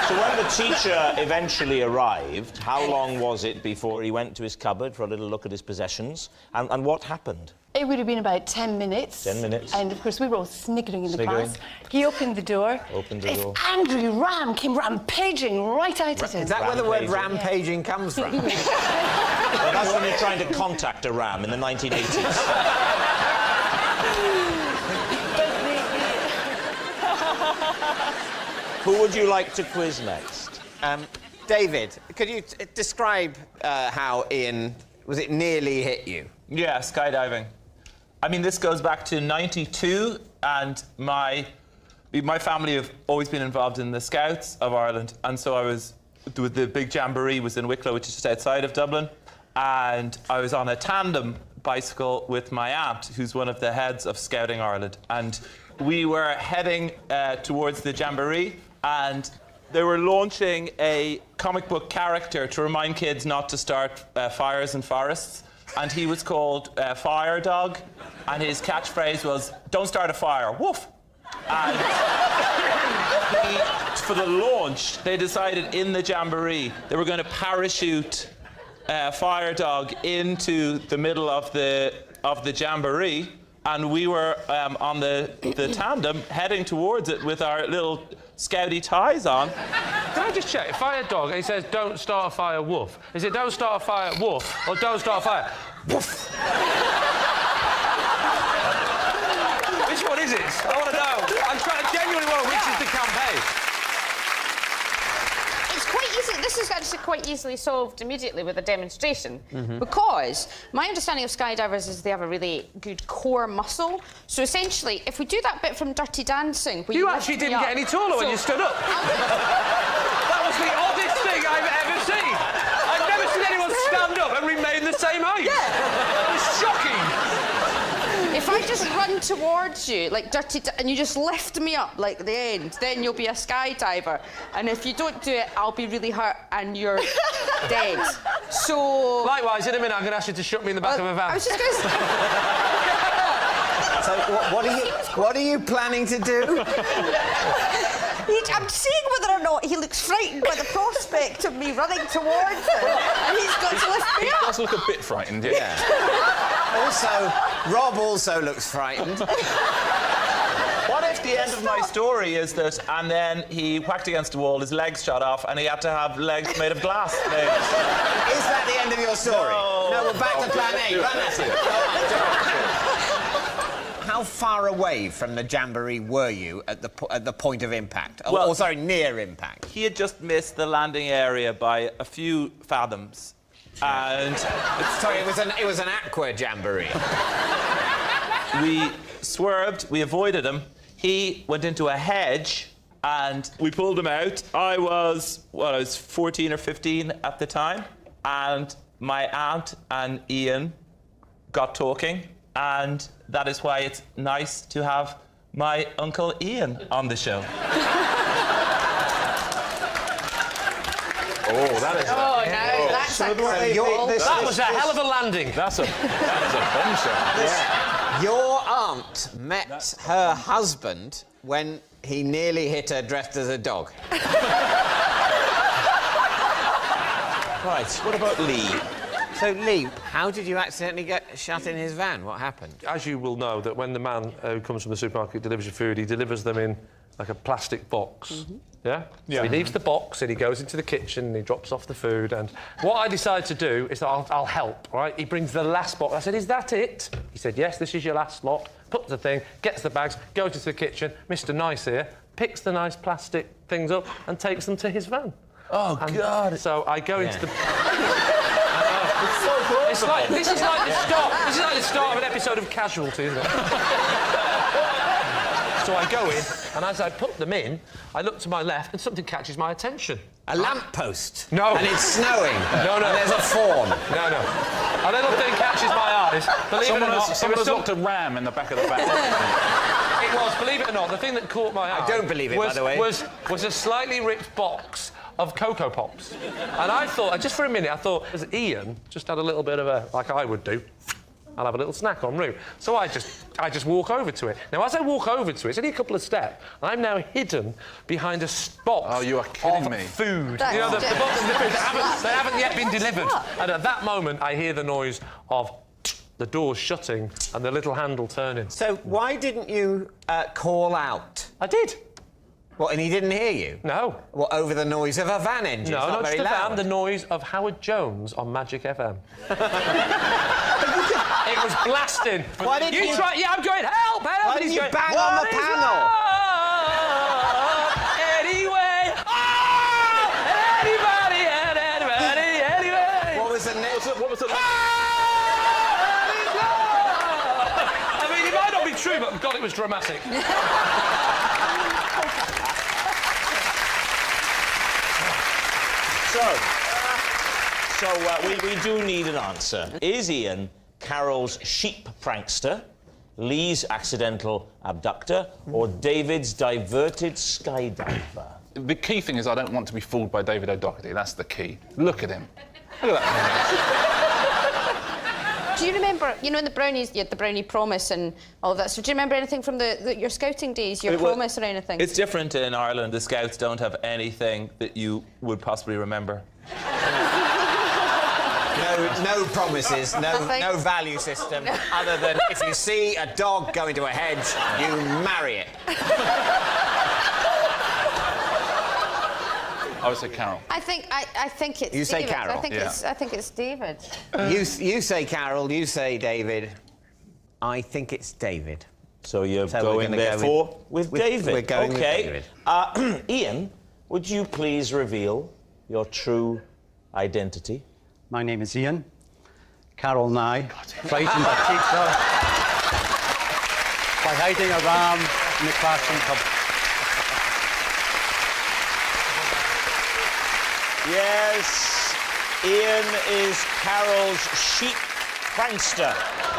So when the teacher eventually arrived, how long was it before he went to his cupboard for a little look at his possessions? And what happened? It would have been about 10 minutes. 10 minutes. And, of course, we were all sniggering in the Sniggering. class. He opened the door. This angry ram came rampaging right out at him. Is that where the word rampaging comes from? Well, that's when you're trying to contact a ram in the 1980s. Who would you like to quiz next? David, could you describe how Ian, was it nearly hit you? Yeah, skydiving. I mean, this goes back to '92, and my family have always been involved in the Scouts of Ireland, and so I was with the big jamboree was in Wicklow, which is just outside of Dublin, and I was on a tandem bicycle with my aunt, who's one of the heads of Scouting Ireland, and we were heading towards the jamboree, and they were launching a comic book character to remind kids not to start fires in forests. And he was called Fire Dog, and his catchphrase was, "Don't start a fire, woof." And for the launch, they decided in the jamboree they were going to parachute Fire Dog into the middle of the jamboree, and we were on the tandem heading towards it with our little Scouty ties on. Can I just check? Fire Dog, he says, "Don't start a fire, woof." Is it "don't start a fire, woof," or "don't start a fire, woof"? Which one is it? I want to know. I'm genuinely wondering which is the campaign. It's quite easy. This is actually quite easily solved immediately with a demonstration, because my understanding of skydivers is they have a really good core muscle. So essentially, if we do that bit from Dirty Dancing, where You actually didn't get any taller when you stood up. That was the oddest thing I've ever seen. I've never seen anyone stand up and remain the same height. Yeah. That was shocking. If I just run towards you, like and you just lift me up, like the end, then you'll be a skydiver. And if you don't do it, I'll be really hurt and you're dead. So... Likewise, in a minute, I'm going to ask you to shut me in the back of a van. I was just going to say... So what are you planning to do? I'm seeing whether or not he looks frightened by the prospect of me running towards him, and he's got to lift me He up. does look a bit frightened, yeah. Also, Rob also looks frightened. What if the end of my story is that, and then he whacked against a wall, his legs shot off, and he had to have legs made of glass legs? Is that the end of your story? No, we're back to plan A. Run at it. How far away from the jamboree were you at the point of impact? Well, sorry, near impact. He had just missed the landing area by a few fathoms. And... Sorry, it was an aqua jamboree. We swerved, we avoided him. He went into a hedge, and we pulled him out. I was 14 or 15 at the time, and my aunt and Ian got talking, and that is why it's nice to have my Uncle Ian on the show. Oh, that is that was a hell of a landing. That is a bombshell. Yeah. Your aunt met her husband when he nearly hit her dressed as a dog. Right, what about Lee? So, Lee, how did you accidentally get shut in his van? What happened? As you will know, that when the man who comes from the supermarket delivers your food, he delivers them in like a plastic box. Yeah? So he leaves the box and he goes into the kitchen and he drops off the food. And what I decided to do is that I'll help, right? He brings the last box. I said, "Is that it?" He said, "Yes, this is your last lot." Puts the thing, gets the bags, goes into the kitchen. Mr. Nice here picks the nice plastic things up and takes them to his van. Oh, God. So I go into the... It's so plausible. This is like the start of an episode of Casualty, isn't it? So I go in, and as I put them in, I look to my left, and something catches my attention. A lamppost? No. And it's snowing? No. And there's a fawn? No. A little thing catches my eyes. Believe it or not, someone has locked a ram in the back of the van. It was, believe it or not, the thing that caught my eye... I don't believe it, by the way. ...was a slightly ripped box of Cocoa Pops. And I thought, just for a minute, I thought, as Ian just had a little bit of a... like I would do... I'll have a little snack en route. So I just walk over to it. Now, as I walk over to it, it's only a couple of steps, and I'm now hidden behind a box Oh, you are kidding of me. food. That's You know, the boxes of food that's that haven't yet been delivered. And at that moment, I hear the noise of... the door's shutting and the little handle turning. So why didn't you call out? I did. What, and he didn't hear you? No. What, over the noise of a van engine? No, it's not very just loud. the noise of Howard Jones on Magic FM. It was blasting. Why did you try? Yeah, I'm going, help! Why did you bang on the panel? Anyway! Anybody, anyway! What was the next? What was it like? I mean, it might not be true, but God, it was dramatic. We do need an answer. Is Ian Carol's sheep prankster, Lee's accidental abductor, or David's diverted skydiver? The key thing is I don't want to be fooled by David O'Doherty. That's the key. Look at him. Look at that. Do you remember, you know, in the brownies, you had the brownie promise and all of that, so do you remember anything from your scouting days, your promise or anything? It's different in Ireland. The Scouts don't have anything that you would possibly remember. No promises, no value system, other than if you see a dog go into a hedge, you marry it. I would say Carol. I think it's You say David. Carol? I think it's David. You say Carol, you say David. I think it's David. So you're going therefore with David. We're going with David. Ian, would you please reveal your true identity? My name is Ian. Carol and I frightened the teacher by hiding a ram in the classroom cupboard. Yes, Ian is Carol's sheep prankster.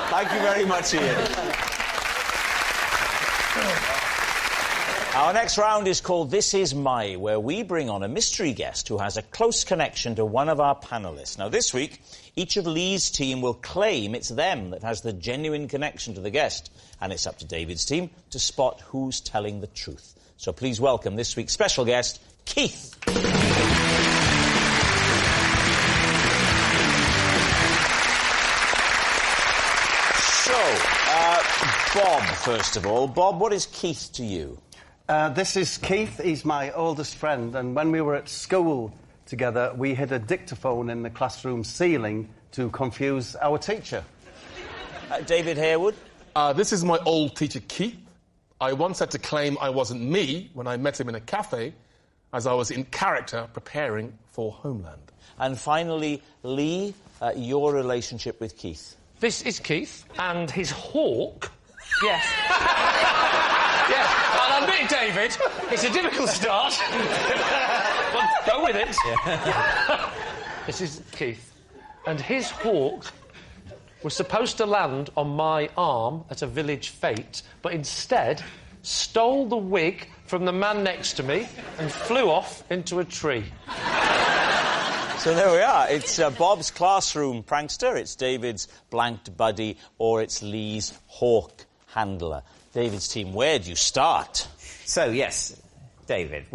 Thank you very much, Ian. Our next round is called This Is My, where we bring on a mystery guest who has a close connection to one of our panellists. Now, this week, each of Lee's team will claim it's them that has the genuine connection to the guest, and it's up to David's team to spot who's telling the truth. So please welcome this week's special guest, Keith. Bob, first of all. Bob, what is Keith to you? This is Keith. He's my oldest friend, and when we were at school together, we hid a dictaphone in the classroom ceiling to confuse our teacher. David Harewood? This is my old teacher, Keith. I once had to claim I wasn't me when I met him in a cafe, as I was in character preparing for Homeland. And finally, Lee, your relationship with Keith. This is Keith, and his hawk... Yes. Yes, I'll admit, David, it's a difficult start. But go with it. Yeah. This is Keith. And his hawk was supposed to land on my arm at a village fete, but instead stole the wig from the man next to me and flew off into a tree. So there we are. It's Bob's classroom prankster, it's David's blanked buddy, or it's Lee's hawk handler. David's team, where do you start? So, yes, David,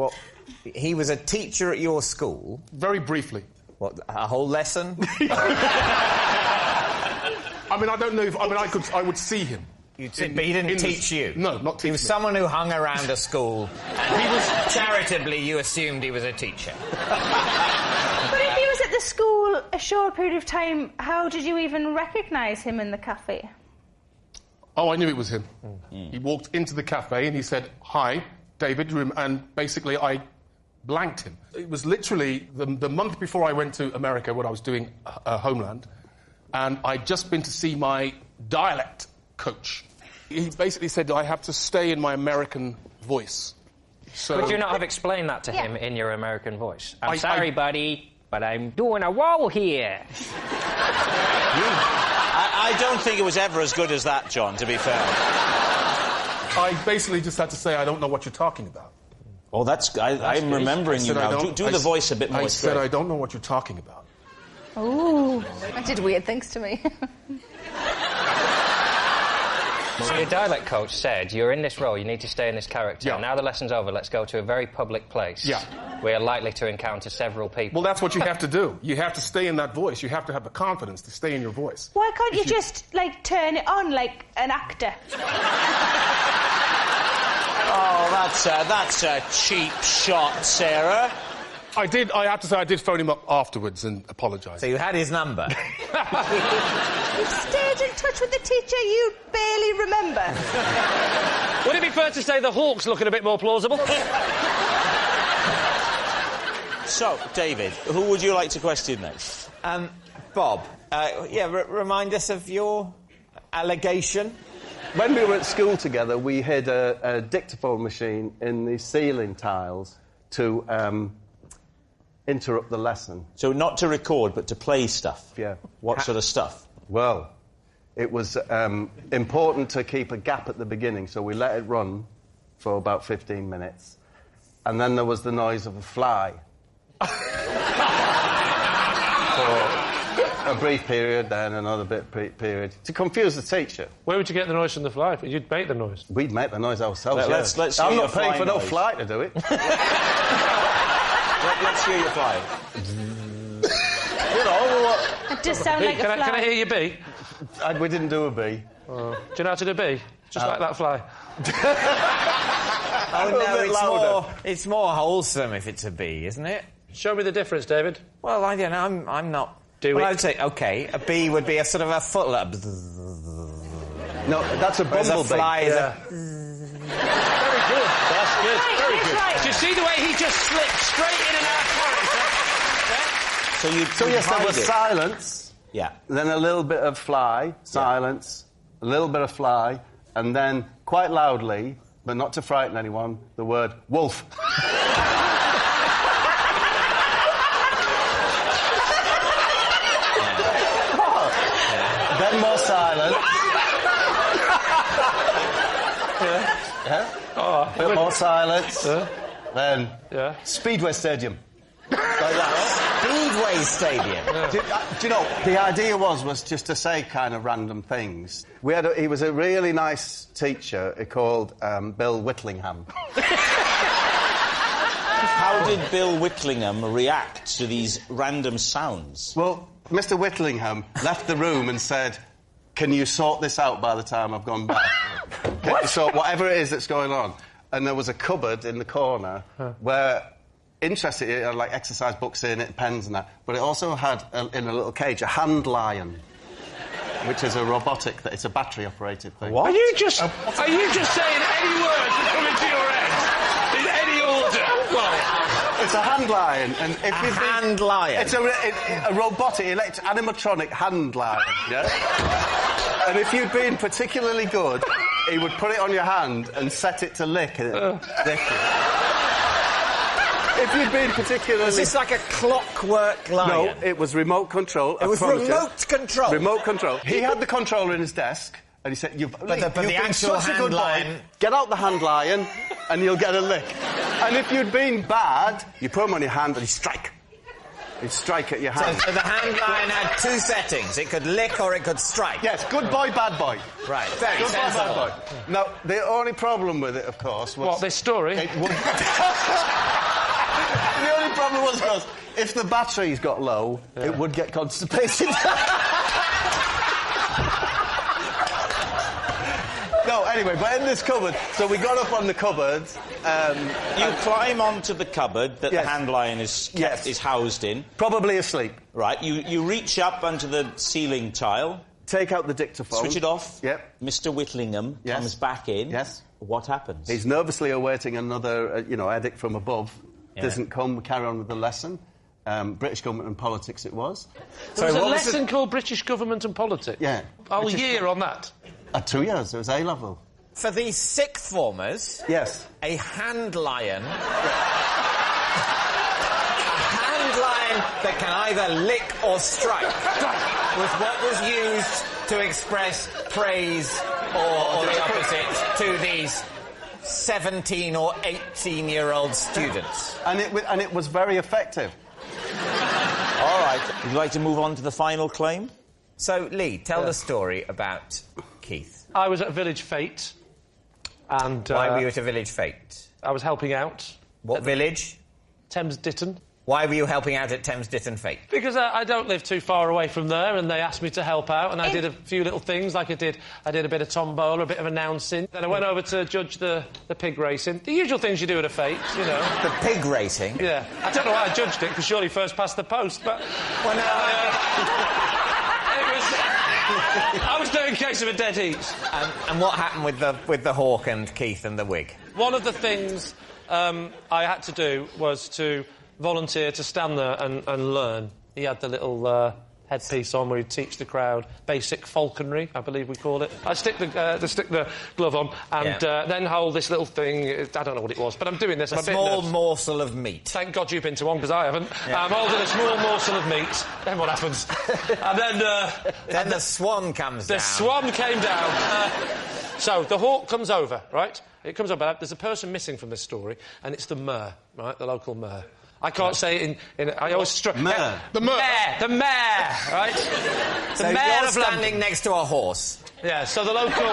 he was a teacher at your school? Very briefly. What, a whole lesson? I mean, I don't know if... I mean, I would see him. But he didn't teach you? No, not teach He was someone who hung around a school, and he was... Charitably, you assumed he was a teacher. But if he was at the school a short period of time, how did you even recognise him in the cafe? Oh, I knew it was him. He walked into the cafe and he said, "Hi, David," and basically I blanked him. It was literally the month before I went to America when I was doing Homeland, and I'd just been to see my dialect coach. He basically said I have to stay in my American voice. So Could you not have explained that to him in your American voice? I'm sorry, buddy, but I'm doing a wall here. I don't think it was ever as good as that, John, to be fair. I basically just had to say, I don't know what you're talking about. Oh, I'm remembering you now. Do the voice a bit more straight. I said, I don't know what you're talking about. Ooh, that did weird things to me. So your dialect coach said, you're in this role, you need to stay in this character. Yeah. Now the lesson's over, let's go to a very public place. Yeah. We are likely to encounter several people. Well, that's what you have to do. You have to stay in that voice. You have to have the confidence to stay in your voice. Why can't you just, like, turn it on like an actor? Oh, that's a cheap shot, Sarah. I have to say, I did phone him up afterwards and apologise. So you had his number? You stayed in touch with the teacher you barely remember. Would it be fair to say the Hawk's looking a bit more plausible? So, David, who would you like to question next? Bob, remind us of your allegation. When we were at school together, we hid a dictaphone machine in the ceiling tiles to interrupt the lesson. So not to record, but to play stuff? Yeah. What sort of stuff? Well, it was important to keep a gap at the beginning, so we let it run for about 15 minutes. And then there was the noise of a fly. For a brief period, then another period, to confuse the teacher. Where would you get the noise from the fly? You'd make the noise. We'd make the noise ourselves, Let's I'm hear not paying for noise. no fly to do it. Let's hear your fly. It does sound like a fly. Can I hear your bee? We didn't do a bee. Do you know how to do a bee? Just like that fly. Oh, no, it's more wholesome if it's a bee, isn't it? Show me the difference, David. Well, I don't know, I'm not... Do well, it. I would say, OK, a bee would be a sort of a foot... No, that's a bumblebee. A fly is a... Very good. That's good. Very good. Right. Do you see the way he just slipped straight in and out of character? So yes, there was silence. Yeah. Then a little bit of fly, silence, a little bit of fly, and then, quite loudly, but not to frighten anyone, the word wolf. Then more silence. A bit more silence. Then Speedway Stadium. Like that. Speedway Stadium. Do you know, the idea was just to say kind of random things. He was a really nice teacher called Bill Whittlingham. How did Bill Whittlingham react to these random sounds? Well, Mr. Whittlingham left the room and said, "Can you sort this out by the time I've gone back?" Can you sort whatever it is that's going on? And there was a cupboard in the corner where, interesting, it had like exercise books in it, pens and that, but it also had, in a little cage, a hand lion, which is a robotic, it's a battery-operated thing. What? Are you just saying any word that come into your head? In any order? Well, it's a hand lion, and if you hand lion? It's a robotic, animatronic hand lion, yeah? And if you'd been particularly good, he would put it on your hand and set it to lick it. Lick it. If you'd been particularly... Was this like a clockwork lion? No, it was remote control. It was remote control? Remote control. He had the controller in his desk, and he said, You've the been actual such a hand good lion... boy. Get out the hand lion, and you'll get a lick. And if you'd been bad, you put him on your hand and he'd strike. He'd strike at your hand. So the hand lion had two settings. It could lick or it could strike. Yes, good boy, bad boy. Right, very good sensible. boy, bad boy. Now, the only problem with it, of course, was... What, this story? The only problem was, of course, if the batteries got low, it would get constipated. No, anyway, but in this cupboard, so we got up on the cupboard. You climb onto the cupboard that the hand lion is housed in. Probably asleep. Right, you reach up onto the ceiling tile. Take out the dictaphone. Switch it off. Yep. Mr. Whittlingham comes back in. Yes. What happens? He's nervously awaiting another, edict from above. Yeah. Doesn't come, we carry on with the lesson. British government and politics it was. There was a lesson called British Government and Politics? Yeah. Whole year on that? 2 years, it was A-level. For these sixth formers... Yes. A hand lion... that can either lick or strike was what was used to express praise or the opposite to these 17 or 18-year-old students. And it was very effective. All right. Would you like to move on to the final claim? So, Lee, tell the story about Keith. I was at a village fete. And... Why were you at a village fete? I was helping out. What village? Thames Ditton. Why were you helping out at Thames Ditton Fete? Because I don't live too far away from there, and they asked me to help out, and I did a few little things, like I did a bit of tombola, a bit of announcing. Then I went over to judge the pig racing. The usual things you do at a fete, you know. The pig racing? Yeah. I don't know why I judged it, because surely first past the post, but... Well, no, I was doing case of a dead heat. And what happened with the hawk and Keith and the wig? One of the things I had to do was to volunteer to stand there and learn. He had the little headpiece on where he'd teach the crowd basic falconry, I believe we call it. I stick the glove on and then hold this little thing. I don't know what it was, but I'm doing this. A small morsel of meat. Thank God you've been to one, because I haven't. Yeah. I'm holding a small morsel of meat. Then what happens? And then the swan comes down. The swan came down. So the hawk comes over, right? It comes over. There's a person missing from this story, and it's the mayor, right? The local mayor. I can't say it in I always struggle. Mayor. The mayor. The mayor, right? So the mayor of standing next to a horse. Yeah, so the local...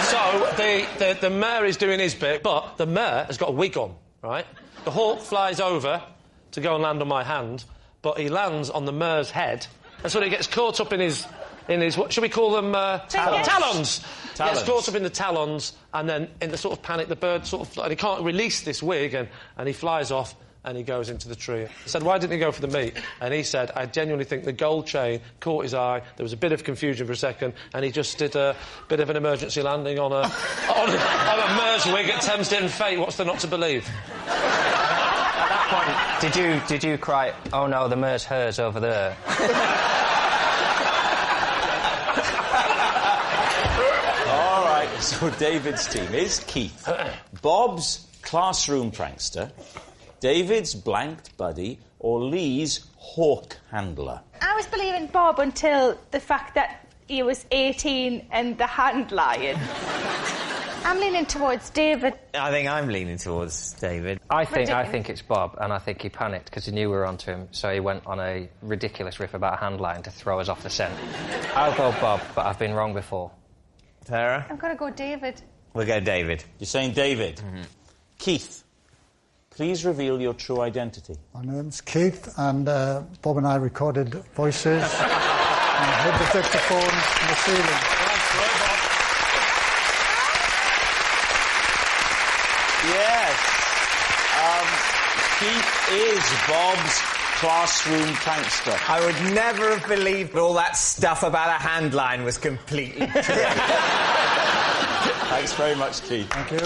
So the mayor is doing his bit, but the mayor has got a wig on, right? The hawk flies over to go and land on my hand, but he lands on the mayor's head, and so he gets caught up in his what should we call them? Talons. He gets caught up in the talons, and then in the sort of panic, the bird sort of... And he can't release this wig, and he flies off, and he goes into the tree. I said, why didn't he go for the meat? And he said, I genuinely think the gold chain caught his eye. There was a bit of confusion for a second, and he just did a bit of an emergency landing on a mare's wig at Thames Ditton Fete. What's there not to believe? At that point, did you cry, oh no, the mare's hers over there? All right, so David's team is Keith, Bob's classroom prankster, David's blanked buddy, or Lee's hawk handler. I was believing Bob until the fact that he was 18 and the hand lion. I'm leaning towards David. I think I'm leaning towards David. I think it's Bob, and I think he panicked because he knew we were onto him, so he went on a ridiculous riff about a hand lion to throw us off the scent. I'll go Bob, but I've been wrong before. Sarah? I'm going to go David. We'll go David. You're saying David? Mm-hmm. Keith, please reveal your true identity. My name's Keith, and Bob and I recorded voices and hid the dictaphone in the ceiling. Yes. Keith is Bob's classroom prankster. I would never have believed all that stuff about a hand line was completely true. Thanks very much, Keith. Thank you.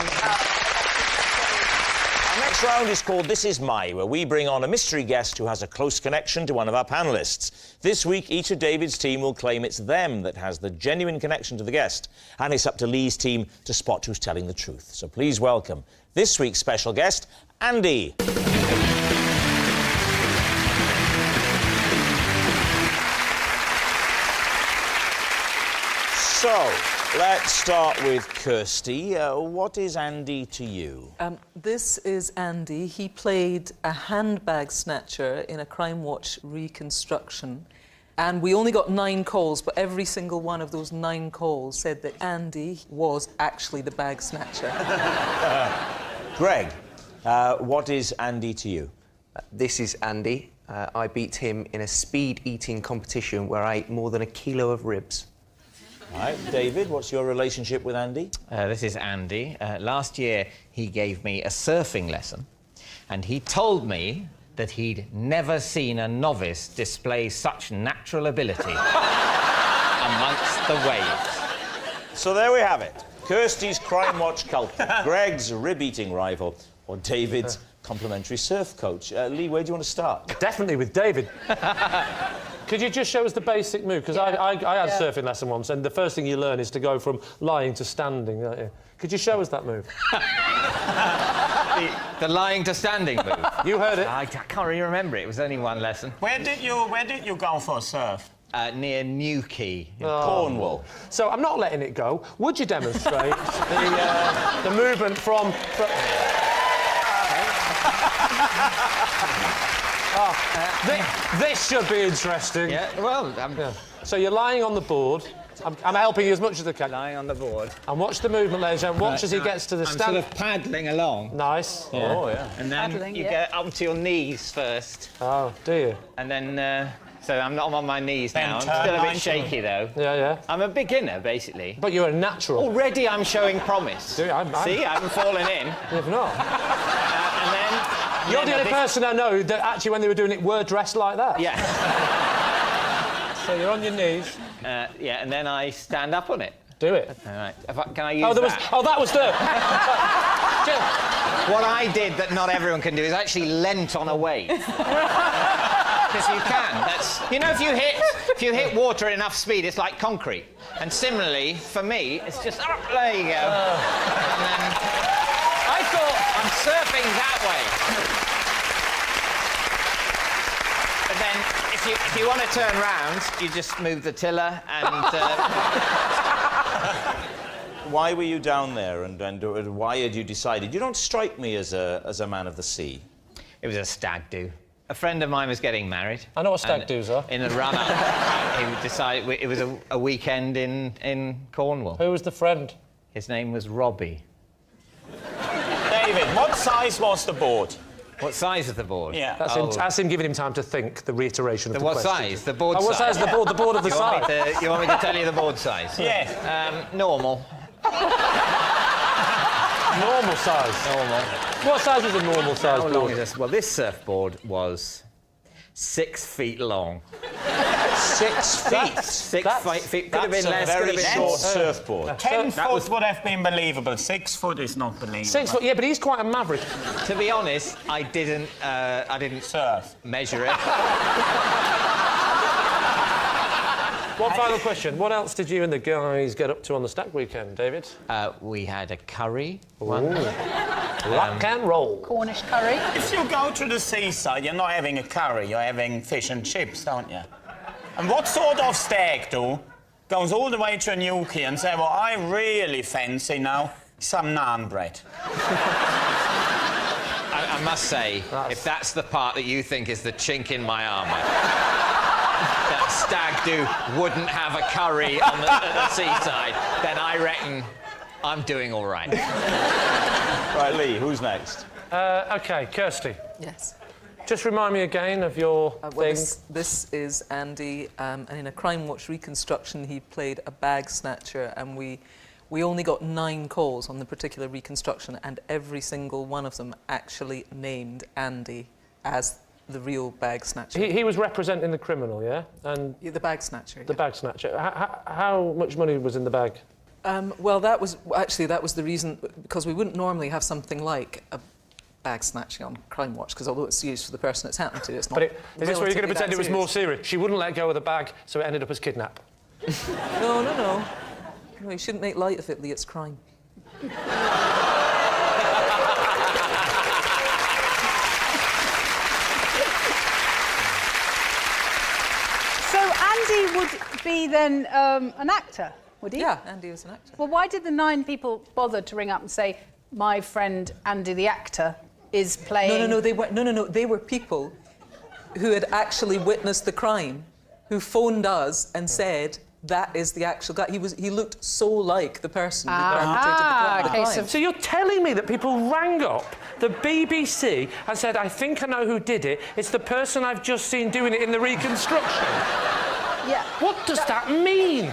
Our next round is called This Is My, where we bring on a mystery guest who has a close connection to one of our panellists. This week, each of David's team will claim it's them that has the genuine connection to the guest, and it's up to Lee's team to spot who's telling the truth. So please welcome this week's special guest, Andy. So, let's start with Kirsty. What is Andy to you? This is Andy. He played a handbag snatcher in a Crime Watch reconstruction. And we only got 9 calls, but every single one of those 9 calls said that Andy was actually the bag snatcher. Greg, what is Andy to you? This is Andy. I beat him in a speed eating competition where I ate more than 1 kilo of ribs. All right, David, what's your relationship with Andy? This is Andy. Last year, he gave me a surfing lesson, and he told me that he'd never seen a novice display such natural ability amongst the waves. So there we have it. Kirsty's Crime Watch culprit, Greg's rib-eating rival, or David's complimentary surf coach. Lee, where do you want to start? Definitely with David. Could you just show us the basic move? Because I had a surfing lesson once, and the first thing you learn is to go from lying to standing. Could you show us that move? The lying to standing move. You heard it. I can't really remember it. It was only 1 lesson. Where did you go for a surf? Near Newquay, in Cornwall. So I'm not letting it go. Would you demonstrate the movement from... this should be interesting. Yeah, well... So you're lying on the board. I'm helping you as much as I can. Lying on the board. And watch the movement, ladies and gentlemen. Watch as he gets to the stand. I'm sort of paddling along. Nice. Yeah. Oh, yeah. And then Paddling, you yeah. get up to your knees first. Oh, do you? And then... so I'm not on my knees Then now. I'm turn still a bit 90. shaky, though. Yeah, yeah. I'm a beginner, basically. But you're a natural. Already I'm showing promise. See, I haven't fallen in. You've not. And then... You're the only person I know that actually, when they were doing it, were dressed like that. Yeah. So you're on your knees. Yeah, and then I stand up on it. Do it. All right. Can I use that was the... What I did that not everyone can do is actually leant on a wave. Because you can. You know, if you hit water at enough speed, it's like concrete. And similarly, for me, it's just there you go. And then I thought I'm surfing that way. But then, if you want to turn round, you just move the tiller and. Why were you down there, and why had you decided? You don't strike me as a man of the sea. It was a stag do. A friend of mine was getting married. I know what stag do's are. In the run-up, he decided it was a weekend in Cornwall. Who was the friend? His name was Robbie. David, what size was the board? What size is the board? Yeah. That's him giving him time to think, the reiteration of the what question. Size? The board size? What size is the board? The board of the side? You want me to tell you the board size? Yeah. Normal. Normal size? Normal. What size is a normal size How board? long is this? Well, this surfboard was 6 feet long. 6 feet? 6 feet. Could have been less. That's a very could have been short more. surfboard. 10 foot would have been believable. 6 foot is not believable. 6 foot, yeah, but he's quite a maverick. To be honest, I didn't surf. Measure it. One final question. What else did you and the guys get up to on the stag weekend, David? We had a curry. Rock and roll. Cornish curry. If you go to the seaside, you're not having a curry, you're having fish and chips, don't you? And what sort of stag do goes all the way to a Newquay and say, well, I really fancy now some naan bread. I must say, if that's the part that you think is the chink in my armour, that stag do wouldn't have a curry at the seaside, then I reckon I'm doing all right. Right, Lee, who's next? OK, Kirsty. Yes. Just remind me again of your thing. This is Andy, and in a Crime Watch reconstruction, he played a bag snatcher, and we only got 9 calls on the particular reconstruction, and every single one of them actually named Andy as the real bag snatcher. He was representing the criminal, yeah? And the bag snatcher. The bag snatcher. How much money was in the bag? Well, that was the reason, because we wouldn't normally have something like a bag snatching on Crime Watch, because although it's serious for the person it's happened to, it's not. But is this where you're going to relatively pretend it was that more serious? She wouldn't let go of the bag, so it ended up as kidnap. No. No, you shouldn't make light of it, Lee. It's crime. So Andy would be then an actor, would he? Yeah, Andy was an actor. Well, why did the 9 people bother to ring up and say, my friend Andy the actor is playing... No, they weren't. No, they were people who had actually witnessed the crime, who phoned us and said, that is the actual guy. He looked so like the person who perpetrated the crime. So you're telling me that people rang up the BBC and said, I think I know who did it. It's the person I've just seen doing it in the reconstruction. Yeah. What does that mean?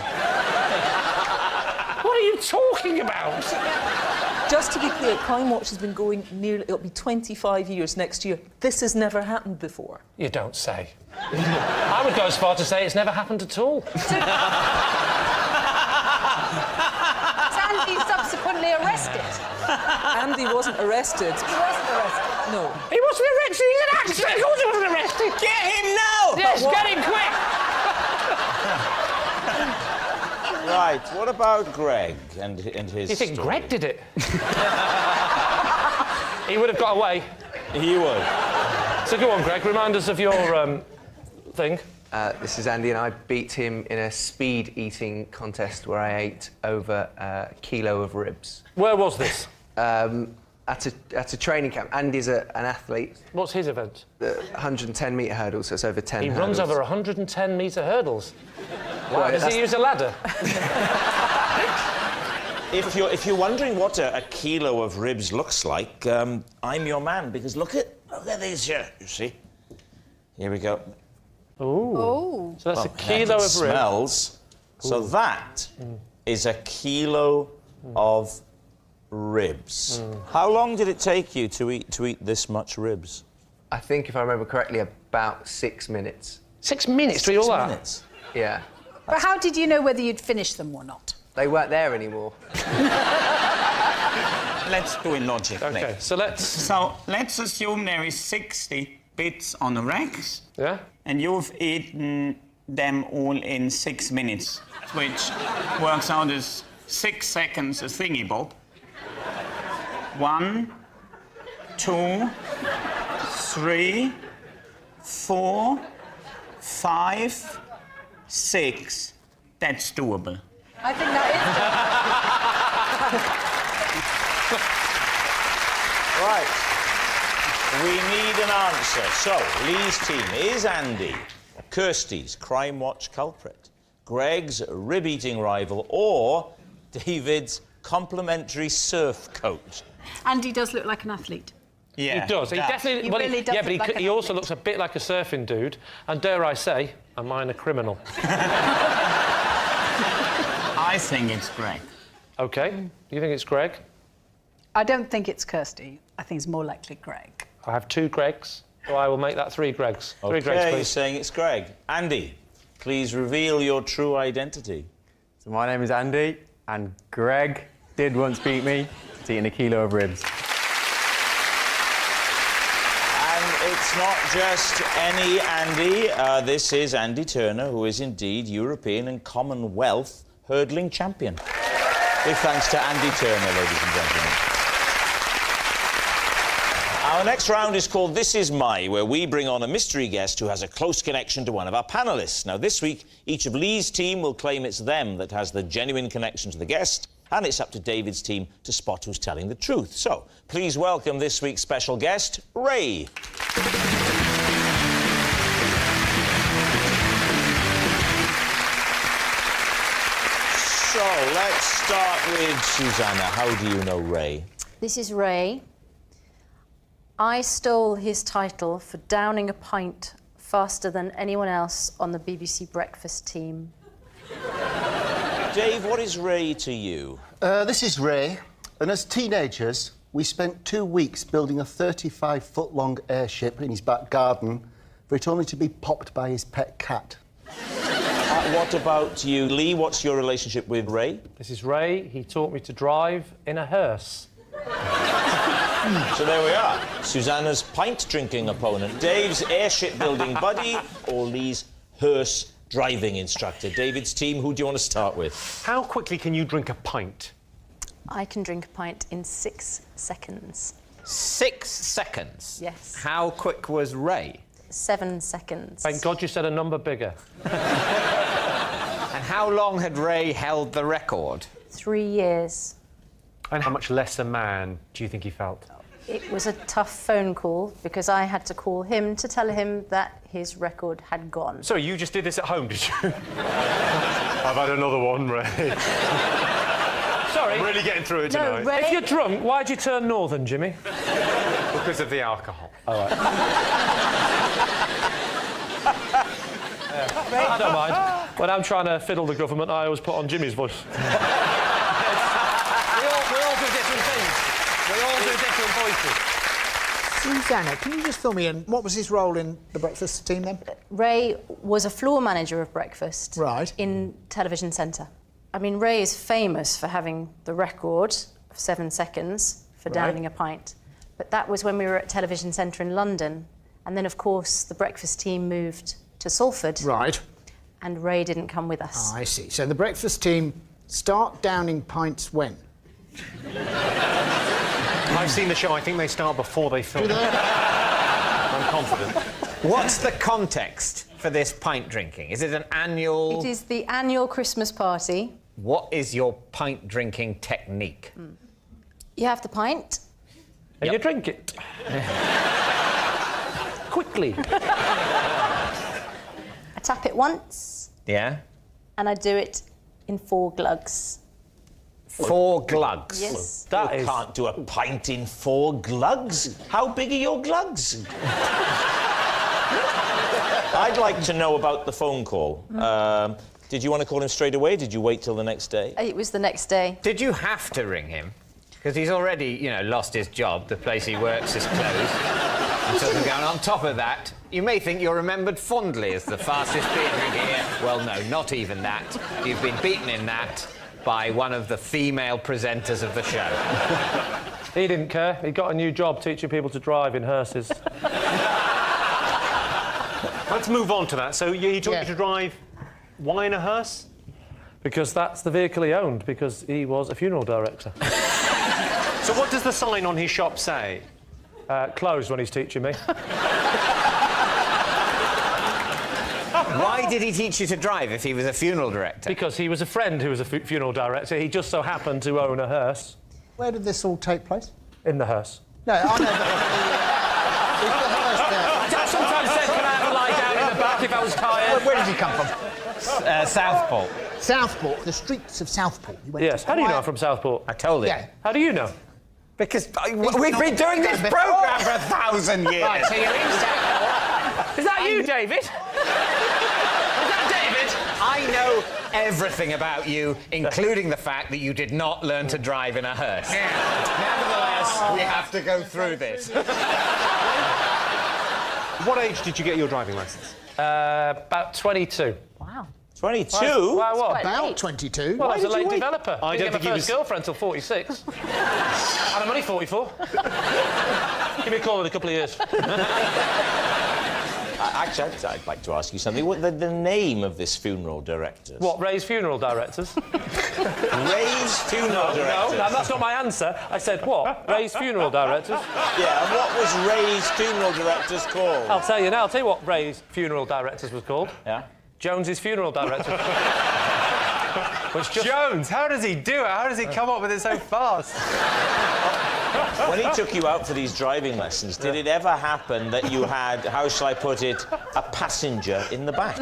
What are you talking about? Just to be clear, Crime Watch has been going it'll be 25 years next year. This has never happened before. You don't say. I would go as far to say it's never happened at all. Was Andy subsequently arrested? Andy wasn't arrested. He wasn't arrested? No. He wasn't arrested, he's an actor! Of course he wasn't arrested! Get him now! Yes, get him quick! Right, what about Greg and his You think story? Greg did it? He would have got away. He would. So go on, Greg, remind us of your thing. This is Andy, and I beat him in a speed eating contest where I ate over a kilo of ribs. Where was this? at a training camp. Andy's an athlete. What's his event? The 110-metre hurdles, so it's over 10 He hurdles. runs over 110-metre hurdles. Wow, Well, does he use a ladder? If you're wondering what a kilo of ribs looks like, I'm your man, because look at these here, you see? Here we go. Ooh. So that's a kilo it of ribs. smells. So that is a kilo of ribs. How long did it take you to eat this much ribs? I think, if I remember correctly, about 6 minutes. 6 minutes to eat all that? 6 minutes? Yeah. But how did you know whether you'd finished them or not? They weren't there anymore. Let's do it logically. OK, so let's... So let's assume there is 60 bits on the racks. Yeah? And you've eaten them all in 6 minutes, which works out as 6 seconds a thingy bob. 1, 2, 3, 4, 5, 6. That's doable. I think that Right. We need an answer. So, Lee's team is Andy, Kirsty's Crime Watch culprit, Greg's rib-eating rival, or David's complimentary surf coach. Andy does look like an athlete. Yeah, he does. He definitely... He well, really does yeah, look but like he an also athlete. looks a bit like a surfing dude, and dare I say, a minor criminal. I think it's Greg. OK. You think it's Greg? I don't think it's Kirsty. I think it's more likely Greg. I have 2 Gregs, so I will make that 3 Gregs. 3 OK, Gregs, you're please. saying it's Greg. Andy, please reveal your true identity. So my name is Andy, and Greg did once beat me to eating a kilo of ribs. It's not just any Andy. This is Andy Turner, who is indeed European and Commonwealth hurdling champion. Big thanks to Andy Turner, ladies and gentlemen. Our next round is called This Is My, where we bring on a mystery guest who has a close connection to one of our panellists. Now, this week, each of Lee's team will claim it's them that has the genuine connection to the guest, and it's up to David's team to spot who's telling the truth. So, please welcome this week's special guest, Ray. So, let's start with Susanna. How do you know Ray? This is Ray. I stole his title for downing a pint faster than anyone else on the BBC breakfast team. Dave, what is Ray to you? This is Ray, and as teenagers, we spent 2 weeks building a 35-foot-long airship in his back garden for it only to be popped by his pet cat. What about you, Lee? What's your relationship with Ray? This is Ray. He taught me to drive in a hearse. So there we are. Susanna's pint-drinking opponent, Dave's airship-building buddy, or Lee's hearse driving instructor. David's team, who do you want to start with? How quickly can you drink a pint? I can drink a pint in 6 seconds. 6 seconds? Yes. How quick was Ray? 7 seconds. Thank God you said a number bigger. And how long had Ray held the record? 3 years. And how much less a man do you think he felt? It was a tough phone call because I had to call him to tell him that his record had gone. So you just did this at home, did you? I've had another one, Ray. Sorry. I'm really getting through it No, tonight. If you're drunk, why'd you turn northern, Jimmy? Because of the alcohol. All right. I don't mind. When I'm trying to fiddle the government, I always put on Jimmy's voice. We all do different things. We all do different voices. Susanna, can you just fill me in? What was his role in the breakfast team then? Ray was a floor manager of breakfast. Right. In Television Centre. I mean, Ray is famous for having the record of 7 seconds for downing a pint. But that was when we were at Television Centre in London. And then, of course, the breakfast team moved to Salford. Right. And Ray didn't come with us. I see. So the breakfast team start downing pints when? I've seen the show. I think they start before they film. I'm confident. What's the context for this pint drinking? Is it an annual... It is the annual Christmas party. What is your pint drinking technique? You have the pint, And you drink it. Quickly. I tap it once. Yeah? And I do it in 4 glugs. 4 glugs? Yes. You can't do a pint in 4 glugs. How big are your glugs? I'd like to know about the phone call. Did you want to call him straight away? Did you wait till the next day? It was the next day. Did you have to ring him? Because he's already, you know, lost his job. The place he works is closed. And so going on top of that, you may think you're remembered fondly as the fastest beer drinker here. Well, no, not even that. You've been beaten in that by one of the female presenters of the show. He didn't care. He got a new job teaching people to drive in hearses. Let's move on to that. So he taught you to drive. Why in a hearse? Because that's the vehicle he owned, because he was a funeral director. So what does the sign on his shop say? Closed when he's teaching me. Why did he teach you to drive if he was a funeral director? Because he was a friend who was a funeral director. He just so happened to own a hearse. Where did this all take place? In the hearse. No, I know I sometimes said, can I have a lie down in the back if I was tired? Where did you come from? Southport. Southport, the streets of Southport. You went Yes. How do you know I'm from Southport? I told him. Yeah. How do you know? Because we've been doing this programme for 1,000 years. Right, so you're in Southport. Is that you, David? Is that David? I know everything about you, including the fact that you did not learn to drive in a hearse. Nevertheless, we have to go through this. What age did you get your driving licence? About 22. Wow. 22? Why what? About 22. Well, I was a did you late wait? developer. I don't didn't think get he my was... first girlfriend until 46. And I'm only 44. Give me a call in a couple of years. Actually, I'd like to ask you something. What the name of this funeral director? What, Ray's funeral directors? Ray's funeral directors? No, that's not my answer. I said what? Ray's funeral directors? Yeah, and what was Ray's funeral directors called? I'll tell you now. I'll tell you what Ray's funeral directors was called. Yeah? Jones's funeral director. Jones, how does he do it? How does he come up with it so fast? When he took you out for these driving lessons, did it ever happen that you had, how shall I put it, a passenger in the back?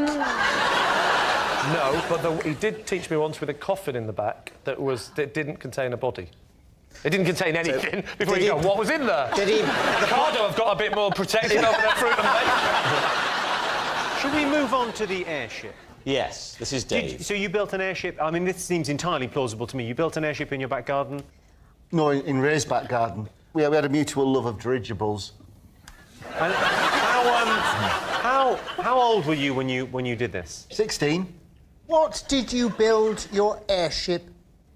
No, but he did teach me once with a coffin in the back that didn't contain a body. It didn't contain anything. Before you go, what was in there? Did he... The Cardo have got a bit more protected over their fruit and veg. Should we move on to the airship? Yes, this is Dave. So you built an airship... I mean, this seems entirely plausible to me. You built an airship in your back garden? No, in Ray's back garden. We had a mutual love of dirigibles. And how old were you when you did this? 16. What did you build your airship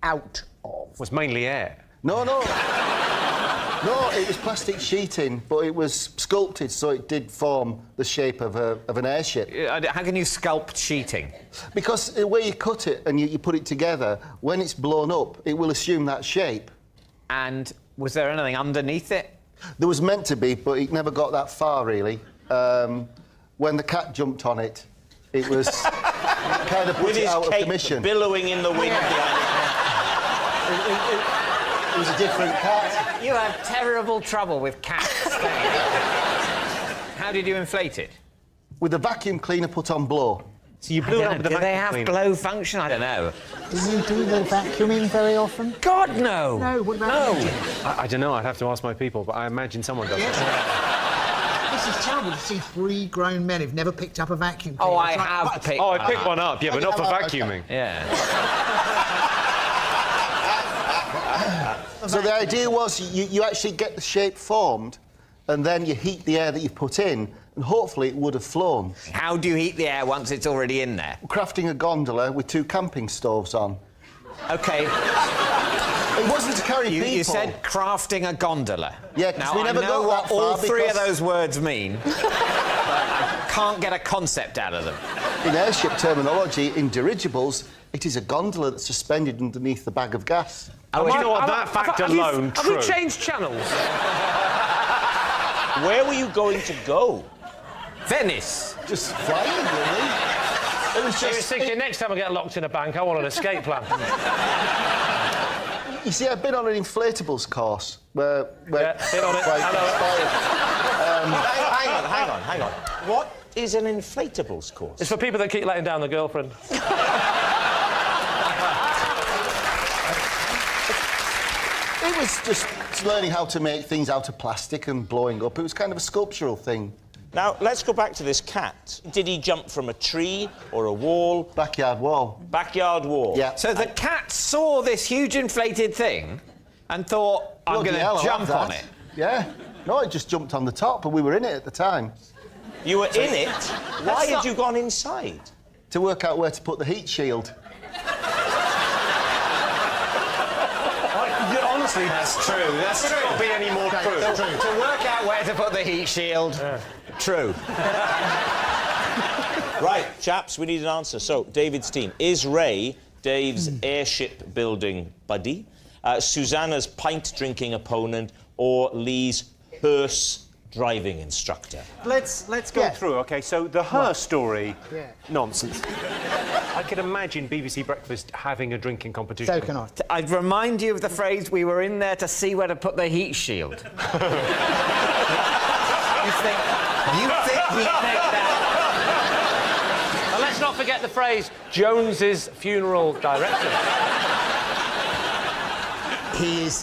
out of? It was mainly air. No. No, it was plastic sheeting, but it was sculpted so it did form the shape of an airship. How can you sculpt sheeting? Because the way you cut it and you put it together, when it's blown up, it will assume that shape. And was there anything underneath it? There was meant to be, but it never got that far, really. When the cat jumped on it, it was kind of put it out of commission. Billowing in the wind behind it was a different cat. You have terrible trouble with cats. How did you inflate it? With a vacuum cleaner put on blow. So you blew it up with a vacuum cleaner. Do they have cleaner? blow function? I don't know. Do you do the vacuuming very often? God, no! No, what about you? I don't know, I'd have to ask my people, but I imagine someone does. Yes. This is terrible to see 3 grown men who've never picked up a vacuum cleaner. Oh, I have picked I picked one up, yeah, but not for vacuuming. Yeah. So the idea was you actually get the shape formed and then you heat the air that you put in and hopefully it would have flown. How do you heat the air once it's already in there? Crafting a gondola with 2 camping stoves on. OK. It wasn't to carry people. You said crafting a gondola. Yeah, because now, we never I know got what that far all 3 of because- those words mean, but I can't get a concept out of them. In airship terminology, in dirigibles, it is a gondola that's suspended underneath the bag of gas. Oh, you know what? That fact alone, true. Have we changed channels? Where were you going to go? Venice. Just flying, really. It was I was thinking, next time I get locked in a bank, I want an escape plan. You see, I've been on an inflatables course where been on it. Hang on. What is an inflatables course? It's for people that keep letting down the girlfriend. It was just learning how to make things out of plastic and blowing up. It was kind of a sculptural thing. Now, let's go back to this cat. Did he jump from a tree or a wall? Backyard wall. Backyard wall. Yeah. So the cat saw this huge inflated thing and thought, I'm going to jump on it. Yeah. No, it just jumped on the top, and we were in it at the time. You were in it? Why had you gone inside? To work out where to put the heat shield. Honestly, that's true. That's could not be any more true. To work out where to put the heat shield. True. Right, chaps, we need an answer. So, David's team. Is Ray Dave's airship building buddy, Susanna's pint-drinking opponent, or Lee's hearse driving instructor? Let's go through, OK? So the her story, nonsense. I could imagine BBC Breakfast having a drinking competition. So can I. I'd remind you of the phrase, we were in there to see where to put the heat shield. You think he'd make that? And let's not forget the phrase, Jones's funeral director.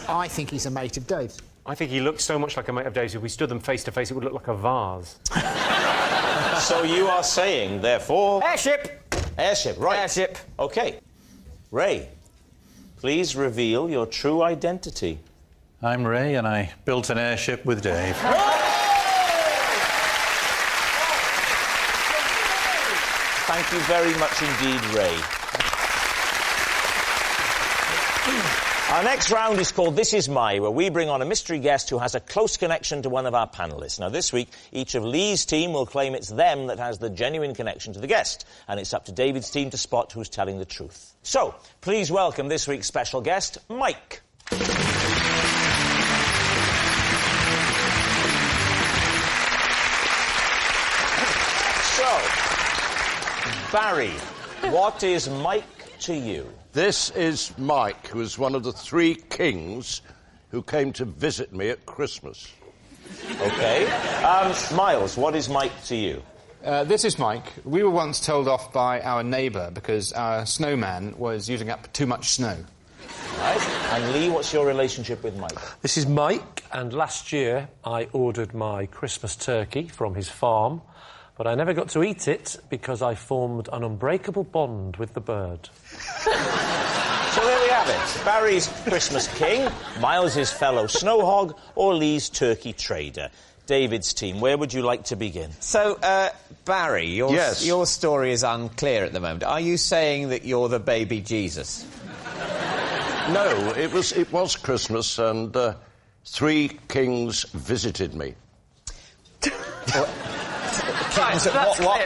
I think he's a mate of Dave's. I think he looks so much like a mate of Dave's. If we stood them face to face, it would look like a vase. So you are saying, therefore... Airship! Airship, right. Airship. OK. Ray, please reveal your true identity. I'm Ray, and I built an airship with Dave. Thank you very much indeed, Ray. Our next round is called This Is My, where we bring on a mystery guest who has a close connection to one of our panellists. Now, this week, each of Lee's team will claim it's them that has the genuine connection to the guest, and it's up to David's team to spot who's telling the truth. So, please welcome this week's special guest, Mike. So, Barry, what is Mike to you? This is Mike, who is one of the 3 kings who came to visit me at Christmas. OK. Miles, what is Mike to you? This is Mike. We were once told off by our neighbour because our snowman was using up too much snow. Right. And Lee, what's your relationship with Mike? This is Mike, and last year I ordered my Christmas turkey from his farm, but I never got to eat it because I formed an unbreakable bond with the bird. So there we have it. Barry's Christmas king, Miles' fellow snow hog, or Lee's turkey trader. David's team, where would you like to begin? So, Barry, your story is unclear at the moment. Are you saying that you're the baby Jesus? No, it was Christmas, and 3 kings visited me.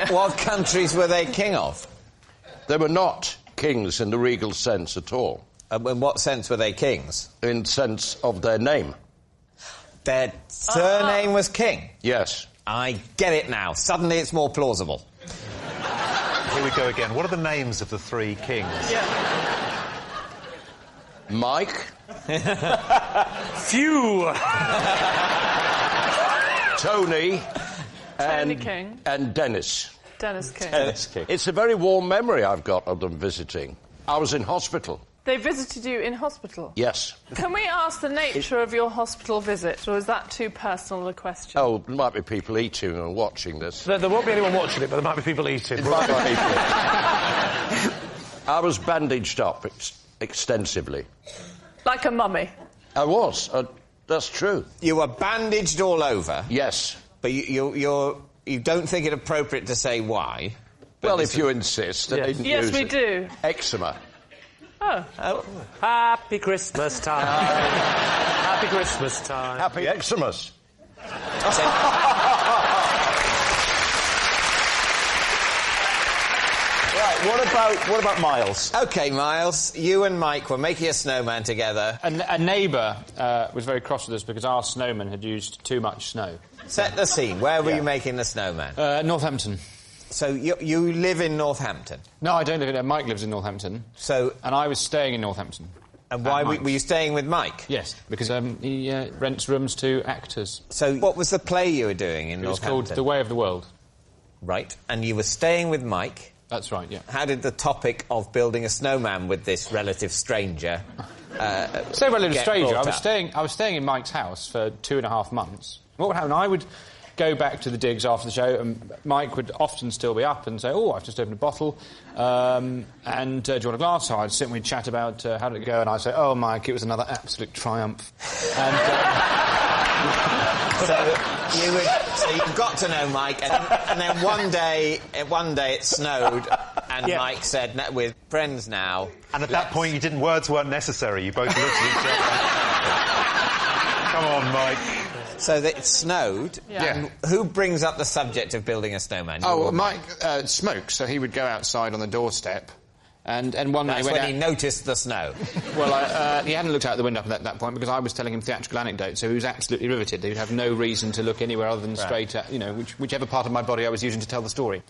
What countries were they king of? They were not kings in the regal sense at all. In what sense were they kings? In sense of their name. Their surname was King? Yes. I get it now. Suddenly it's more plausible. Here we go again. What are the names of the 3 kings? Mike. Phew! Tony. Tony King. And Dennis. Dennis King. Dennis King. It's a very warm memory I've got of them visiting. I was in hospital. They visited you in hospital? Yes. Can we ask the nature of your hospital visit, or is that too personal a question? Oh, there might be people eating and watching this. There won't be anyone watching it, but there might be people eating. I was bandaged up extensively. Like a mummy? I was. That's true. You were bandaged all over? Yes. But you don't think it appropriate to say why? Well, if you insist. Yes, we do. Eczema. Oh. Happy Christmas time. Happy Christmas time. Happy Xmas. Right, what about Miles? OK, Miles, you and Mike were making a snowman together. A neighbour was very cross with us because our snowman had used too much snow. Set the scene. Where were you making the snowman? Northampton. So you live in Northampton? No, I don't live in... Mike lives in Northampton. So... And I was staying in Northampton. And why were you staying with Mike? Yes, because he rents rooms to actors. So what was the play you were doing in Northampton? It was called The Way of the World. Right, and you were staying with Mike? That's right, yeah. How did the topic of building a snowman with this relative stranger Say relative stranger. brought I was staying in Mike's house for 2.5 months. What would happen? I would go back to the digs after the show, and Mike would often still be up and say, "Oh, I've just opened a bottle, and do you want a glass?" So I'd sit and we'd chat about how did it go, and I'd say, "Oh, Mike, it was another absolute triumph." And so you got to know Mike, and then one day it snowed, and Mike said, "We're friends now." And at that point, words weren't necessary. You both looked at each other. Come on, Mike. So that it snowed. Yeah. And who brings up the subject of building a snowman? Oh, well, Mike smokes, so he would go outside on the doorstep, and one night That's when he noticed the snow. Well, he hadn't looked out the window at that point because I was telling him theatrical anecdotes, so he was absolutely riveted. He would have no reason to look anywhere other than straight at, whichever part of my body I was using to tell the story.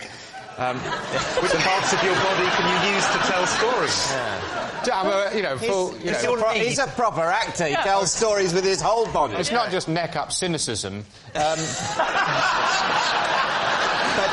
Which parts of your body can you use to tell stories? He's a proper actor. He tells stories with his whole body. It's not just neck-up cynicism. But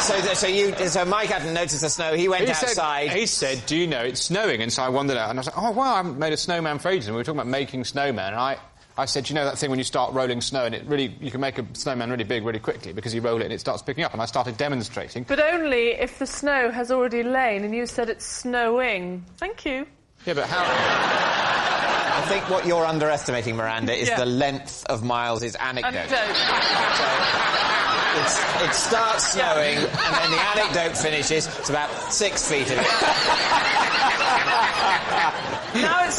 so Mike hadn't noticed the snow. He went outside. He said, "Do you know it's snowing?" And so I wandered out, and I was like, "Oh wow, I haven't made a snowman for ages." And we were talking about making snowman, and I said, "You know that thing when you start rolling snow and you can make a snowman really big really quickly because you roll it and it starts picking up." And I started demonstrating. But only if the snow has already lain and you said it's snowing. Thank you. Yeah, but how? I think what you're underestimating, Miranda, is the length of Miles's anecdote. It starts snowing, and then the anecdote finishes. It's about 6 feet of it. Now it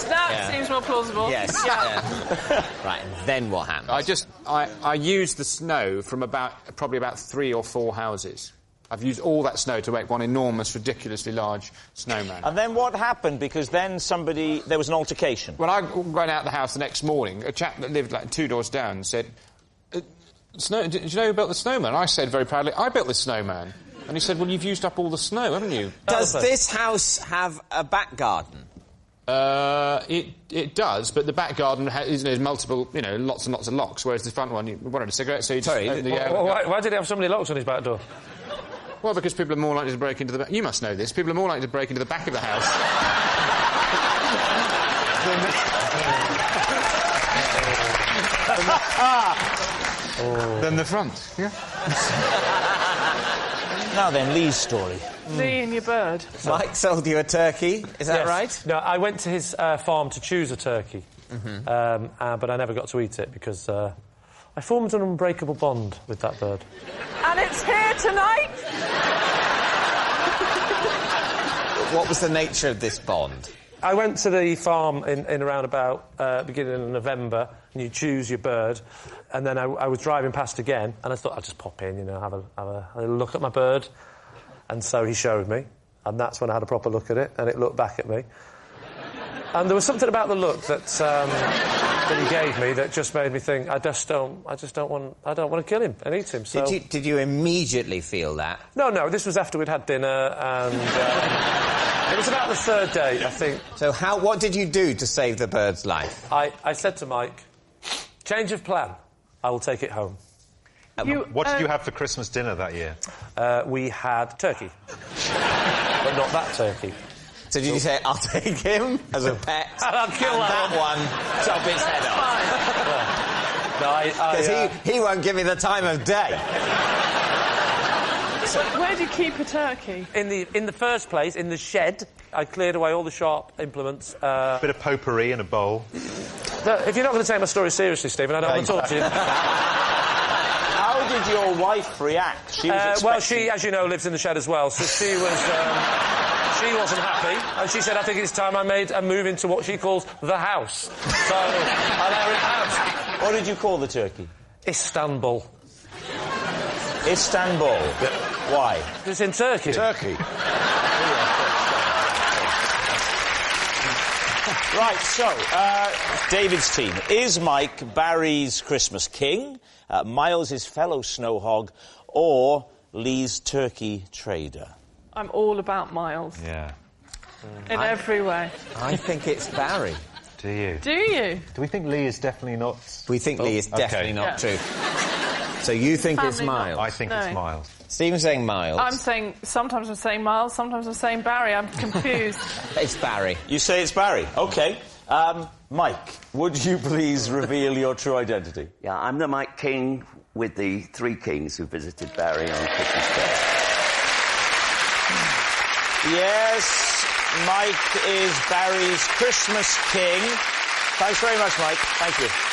seems more plausible. Yes. Right, and then what happened? I used the snow from probably about 3 or 4 houses. I've used all that snow to make one enormous, ridiculously large snowman. And then what happened? Because then there was an altercation. When I went out the house the next morning, a chap that lived like 2 doors down said, "Did you know who built the snowman?" I said very proudly, "I built this snowman." And he said, "Well, you've used up all the snow, haven't you?" Does this house have a back garden? It does, but the back garden there's multiple, lots and lots of locks, whereas the front one, you wanted a cigarette, so you just... Why did he have so many locks on his back door? Well, because people are more likely to break into the back... You must know this. People are more likely to break into the back of the house than the front. Yeah. Now then, Lee's story. Lee and your bird. Mike sold you a turkey, is that right? No, I went to his farm to choose a turkey, but I never got to eat it because I formed an unbreakable bond with that bird. And it's here tonight! What was the nature of this bond? I went to the farm in around about beginning of November, and you choose your bird, and then I was driving past again, and I thought I'd just pop in, have a look at my bird. And so he showed me, and that's when I had a proper look at it, and it looked back at me. And there was something about the look that he gave me that just made me think, I don't want to kill him and eat him. So did you immediately feel that? No, this was after we'd had dinner, and it was about the 3rd day, I think. So what did you do to save the bird's life? I said to Mike, change of plan, I will take it home. What did you have for Christmas dinner that year? We had turkey. But not that turkey. So did you say, I'll take him as a pet, and I'll kill that one, chop its head off? Because he won't give me the time of day. So where do you keep a turkey? In the first place, in the shed. I cleared away all the sharp implements. A bit of potpourri in a bowl. If you're not going to take my story seriously, Stephen, I don't want to talk to you. How did your wife react? She was well, she, as you know, lives in the shed as well, so she was... She wasn't happy, and she said, I think it's time I made a move into what she calls the house. So, I let her in the house. What did you call the turkey? Istanbul. Istanbul? Why? It's in Turkey. Turkey. Right, so, David's team. Is Mike Barry's Christmas king, Miles his fellow snow hog, or Lee's turkey trader? I'm all about Miles. Yeah. In every way. I think it's Barry. Do you? Do you? Do we think Lee is definitely not... We think Lee is definitely not true. So you think it's Family Miles? not. I think No. it's Miles. Stephen's saying Miles. I'm saying... Sometimes I'm saying Miles, sometimes I'm saying Barry. I'm confused. It's Barry. You say it's Barry. OK. Mike, would you please reveal your true identity? Yeah, I'm the Mike King with the 3 kings who visited Barry on Christmas Day. Yes, Mike is Barry's Christmas king. Thanks very much, Mike. Thank you.